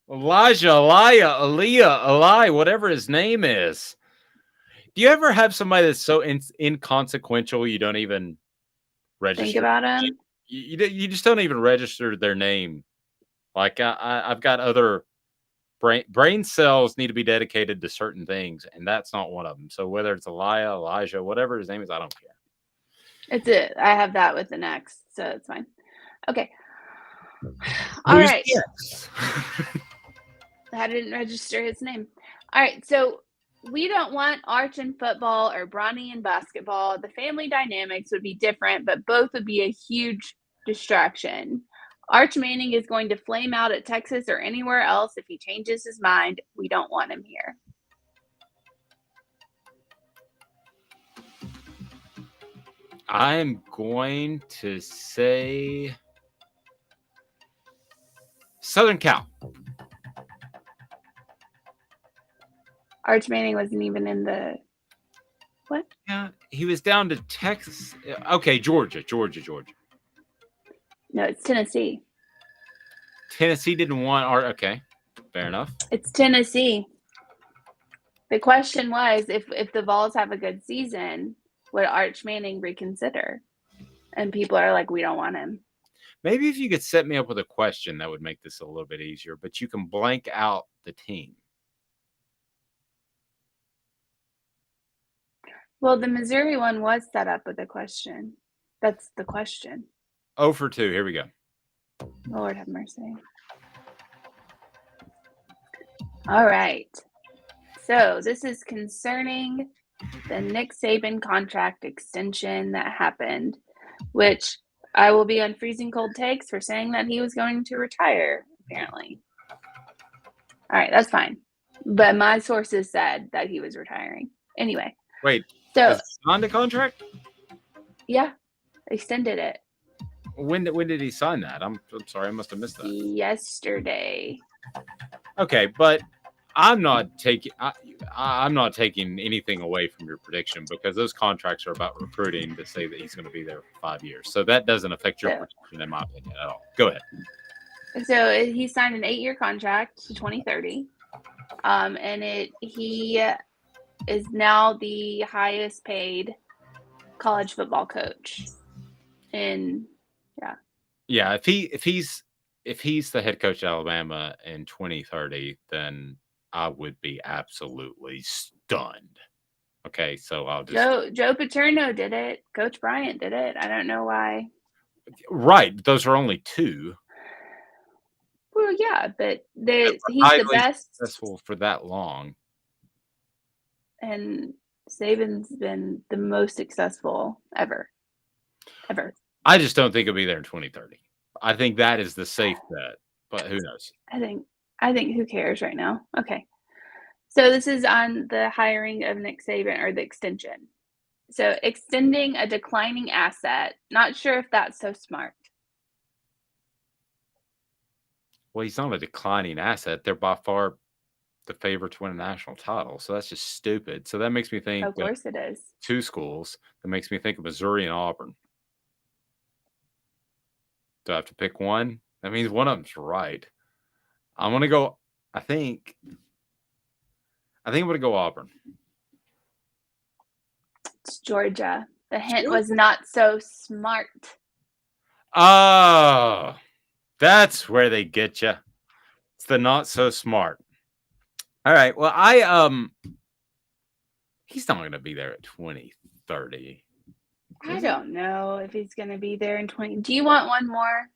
Elijah, whatever his name is. Do you ever have somebody that's so inconsequential you don't even register? Think about him? You just don't even register their name. Like, I've got other brain cells need to be dedicated to certain things, and that's not one of them. So whether it's Elijah, whatever his name is, I don't care. It's it. I have that with an X, so it's fine. Okay. All right. Yes. I didn't register his name. All right. So we don't want Arch in football or Bronny in basketball. The family dynamics would be different, but both would be a huge distraction. Arch Manning is going to flame out at Texas or anywhere else if he changes his mind. We don't want him here. I'm going to say Southern Cal. Arch Manning wasn't even in the what? Yeah, he was down to Texas. Okay, Georgia. No, it's Tennessee. Tennessee didn't want Art. Okay, fair enough. It's Tennessee. The question was if the Vols have a good season, would Arch Manning reconsider? And people are like, we don't want him. Maybe if you could set me up with a question, that would make this a little bit easier. But you can blank out the team. Well, the Missouri one was set up with a question. That's the question. 0 for 2. Here we go. Lord have mercy. All right. So this is concerning the Nick Saban contract extension that happened, which I will be on freezing cold takes for saying that he was going to retire, apparently. All right, that's fine. But my sources said that he was retiring. Anyway. Wait. So signed a contract? Yeah, extended it. When did he sign that? I'm sorry, I must have missed that. Yesterday. Okay, but I'm not taking anything away from your prediction because those contracts are about recruiting to say that he's going to be there for 5 years. So that doesn't affect your prediction, in my opinion, at all. Go ahead. So he signed an 8-year contract to 2030, and he is now the highest paid college football coach. Yeah, if he's the head coach at Alabama in 2030, then I would be absolutely stunned. Okay, so I'll just Joe Paterno did it. Coach Bryant did it. I don't know why. Right, those are only 2. Well, yeah, but he's the best successful for that long. And Saban's been the most successful ever. I just don't think he'll be there in 2030. I think that is the safe bet, but who knows? I think who cares right now? Okay. So this is on the hiring of Nick Saban or the extension. So extending a declining asset. Not sure if that's so smart. Well, he's not a declining asset. They're by far the favorite to win a national title. So that's just stupid. So that makes me think. Of course it is. 2 schools. That makes me think of Missouri and Auburn. Do I have to pick one? That means one of them's right. I'm going to go, I think I'm going to go Auburn. It's Georgia. The hint was not so smart. Oh, that's where they get you. It's the not so smart. All right. Well, he's not going to be there at 2030. I don't know if he's going to be there in 20. Do you want one more?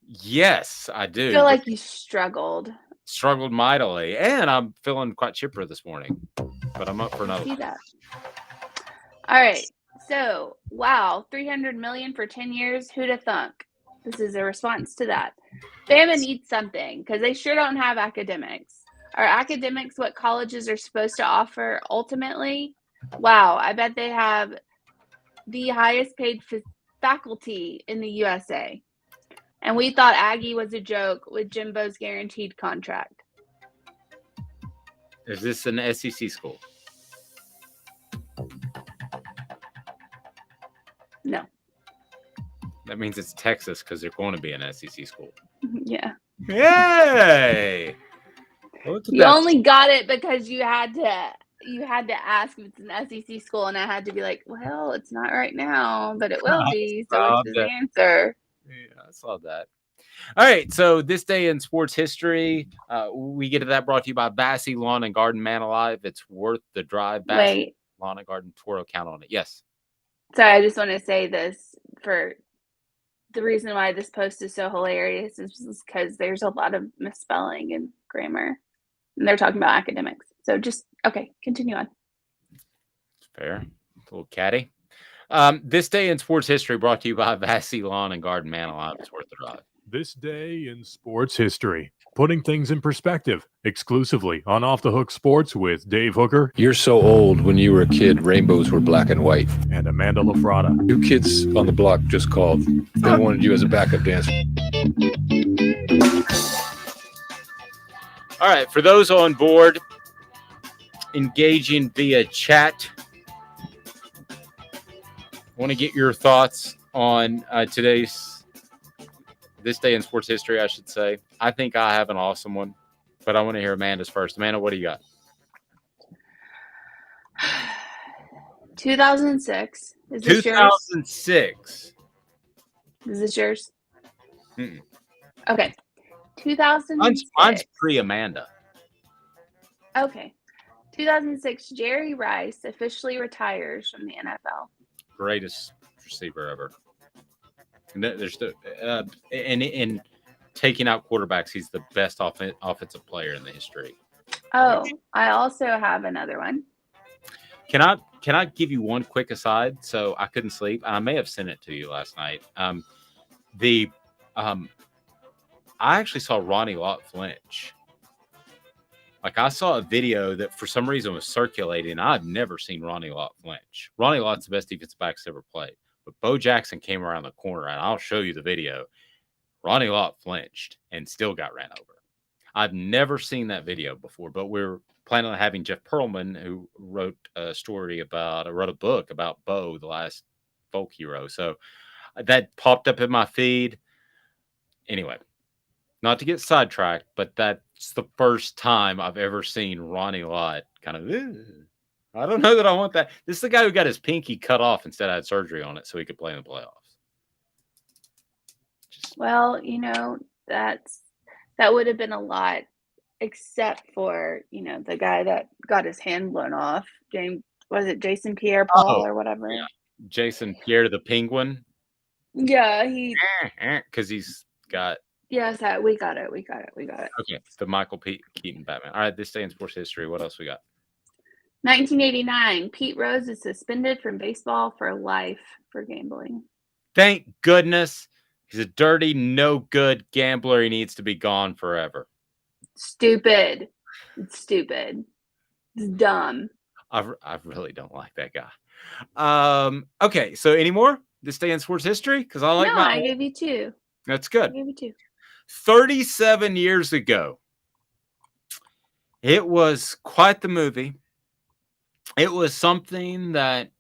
Yes, I do. I feel like you struggled mightily, and I'm feeling quite chipper this morning, but I'm up for another. See that. All right. So, wow, $300 million for 10 years. Who'd have thunk? This is a response to that. Bama needs something because they sure don't have academics. Are academics what colleges are supposed to offer ultimately? Wow, I bet they have the highest paid faculty in the USA. And we thought Aggie was a joke with Jimbo's guaranteed contract. Is this an SEC school? No. That means it's Texas because they're going to be an SEC school. Yeah. Yay! You only got it because you had to ask if it's an SEC school, and I had to be like, well, it's not right now, but it will be. So what's the answer? Yeah, I saw that. All right, so this day in sports history, we get to that brought to you by Bassey Lawn and Garden. Man alive, it's worth the drive. Bassey Lawn and Garden, Toro, count on it. Yes. Sorry, I just want to say this for the reason why this post is so hilarious is because there's a lot of misspelling and grammar, and they're talking about academics. So just, okay, continue on. Fair. A little catty. This day in sports history brought to you by Bassey Lawn and Garden. Man alive, it's worth the drive. This day in sports history, putting things in perspective, exclusively on Off the Hook Sports with Dave Hooker. You're so old. When you were a kid, rainbows were black and white. And Amanda LaFratta. New Kids on the Block just called. They wanted you as a backup dancer. All right, for those on board, engaging via chat, I want to get your thoughts on this day in sports history, I should say. I think I have an awesome one, but I want to hear Amanda's first. Amanda, what do you got? 2006. Is this 2006. yours? Is this yours? Mm-mm. Okay. 2006. Mine's pre-Amanda. Okay. 2006, Jerry Rice officially retires from the NFL. Greatest receiver ever. And in taking out quarterbacks, he's the best offensive player in the history. Oh, I also have another one. Can I give you one quick aside? So I couldn't sleep. I may have sent it to you last night. I actually saw Ronnie Lott flinch. Like, I saw a video that for some reason was circulating. I've never seen Ronnie Lott flinch. Ronnie Lott's the best defensive back ever played. But Bo Jackson came around the corner, and I'll show you the video. Ronnie Lott flinched and still got ran over. I've never seen that video before, but we're planning on having Jeff Pearlman, who wrote a book about Bo, the last folk hero. So that popped up in my feed. Anyway, not to get sidetracked, but that's the first time I've ever seen Ronnie Lott kind of, I don't know that I want that. This is the guy who got his pinky cut off instead of had surgery on it so he could play in the playoffs. Well, that would have been a lot, except for, the guy that got his hand blown off. Jason Pierre-Paul or whatever? Yeah. Jason Pierre the Penguin. Yeah, because he's got. Yes, we got it. Okay, the Michael Keaton Batman. All right, this day in sports history. What else we got? 1989, Pete Rose is suspended from baseball for life for gambling. Thank goodness. He's a dirty, no good gambler. He needs to be gone forever. Stupid. It's stupid. It's dumb. I really don't like that guy. Okay, so any more this day in sports history? Because I gave you 2. That's good. I gave you 2. 37 years ago, it was quite the movie. It was something that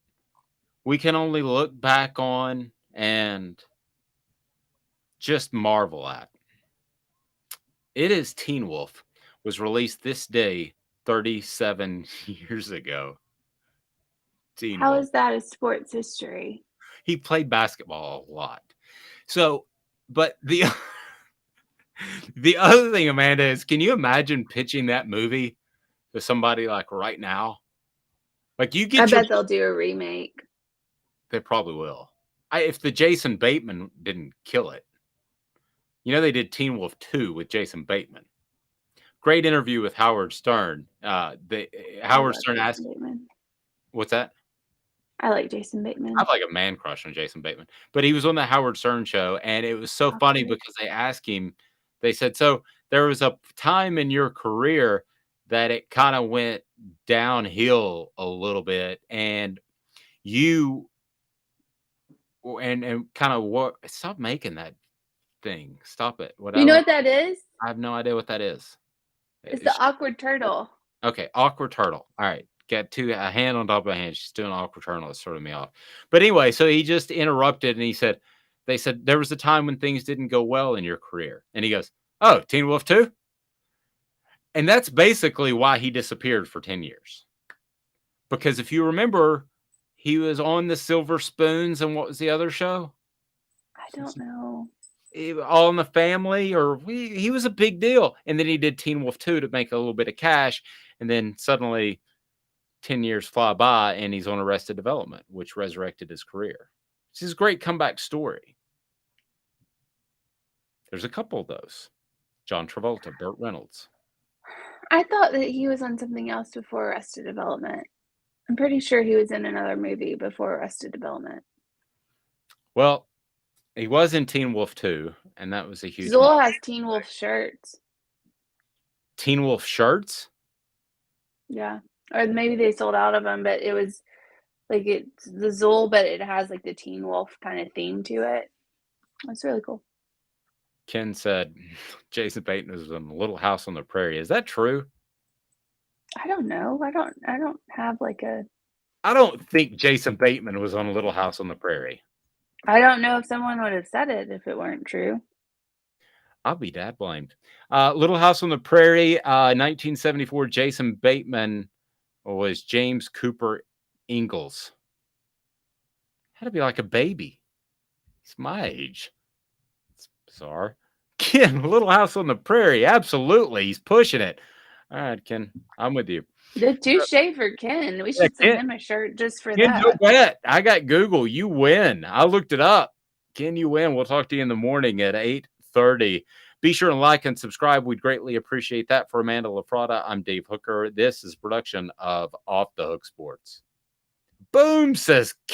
we can only look back on and just marvel at. It is Teen Wolf. Was released this day 37 years ago. How is that a sports history? He played basketball a lot. So, but the other thing, Amanda, is can you imagine pitching that movie to somebody like right now? Like I bet they'll do a remake. They probably will. If the Jason Bateman didn't kill it. They did Teen Wolf 2 with Jason Bateman. Great interview with Howard Stern. Howard Stern asked, "What's that?" I like Jason Bateman. I have like a man crush on Jason Bateman. But he was on the Howard Stern show, and it was so funny because they asked him, they said, so there was a time in your career that it kind of went downhill a little bit, and you and kind of what? Stop making that thing. Stop it. You know what that is? I have no idea what that is. It's the awkward turtle. Okay, awkward turtle. All right. Got a hand on top of a hand. She's doing awkward turtle. It's throwing me off. But anyway, so he just interrupted and they said, there was a time when things didn't go well in your career. And he goes, oh, Teen Wolf 2? And that's basically why he disappeared for 10 years. Because if you remember, he was on the Silver Spoons, and what was the other show? I don't know. All in the Family, he was a big deal. And then he did Teen Wolf 2 to make a little bit of cash. And then suddenly 10 years fly by and he's on Arrested Development, which resurrected his career. This is a great comeback story. There's a couple of those. John Travolta, Burt Reynolds. I thought that he was on something else before Arrested Development. I'm pretty sure he was in another movie before Arrested Development. Well, he was in Teen Wolf 2, and that was a huge... Zool has Teen Wolf shirts. Teen Wolf shirts? Yeah. Or maybe they sold out of them, but it was like it's the Zool, but it has like the Teen Wolf kind of theme to it. That's really cool. Ken said Jason Bateman was in Little House on the Prairie. Is that true? I don't know. I don't have like a. I don't think Jason Bateman was on Little House on the Prairie. I don't know if someone would have said it if it weren't true. I'll be dad blamed. Little House on the Prairie, 1974. Jason Bateman was James Cooper Ingalls. Had to be like a baby. It's my age. It's bizarre. Ken, Little House on the Prairie. Absolutely. He's pushing it. All right, Ken, I'm with you. The touche for Ken. We should send him a shirt just for Ken, that. no bet. I got Google. You win. I looked it up. Ken, you win. We'll talk to you in the morning at 8:30. Be sure to like and subscribe. We'd greatly appreciate that. For Amanda LaFratta, I'm Dave Hooker. This is a production of Off the Hook Sports. Boom, says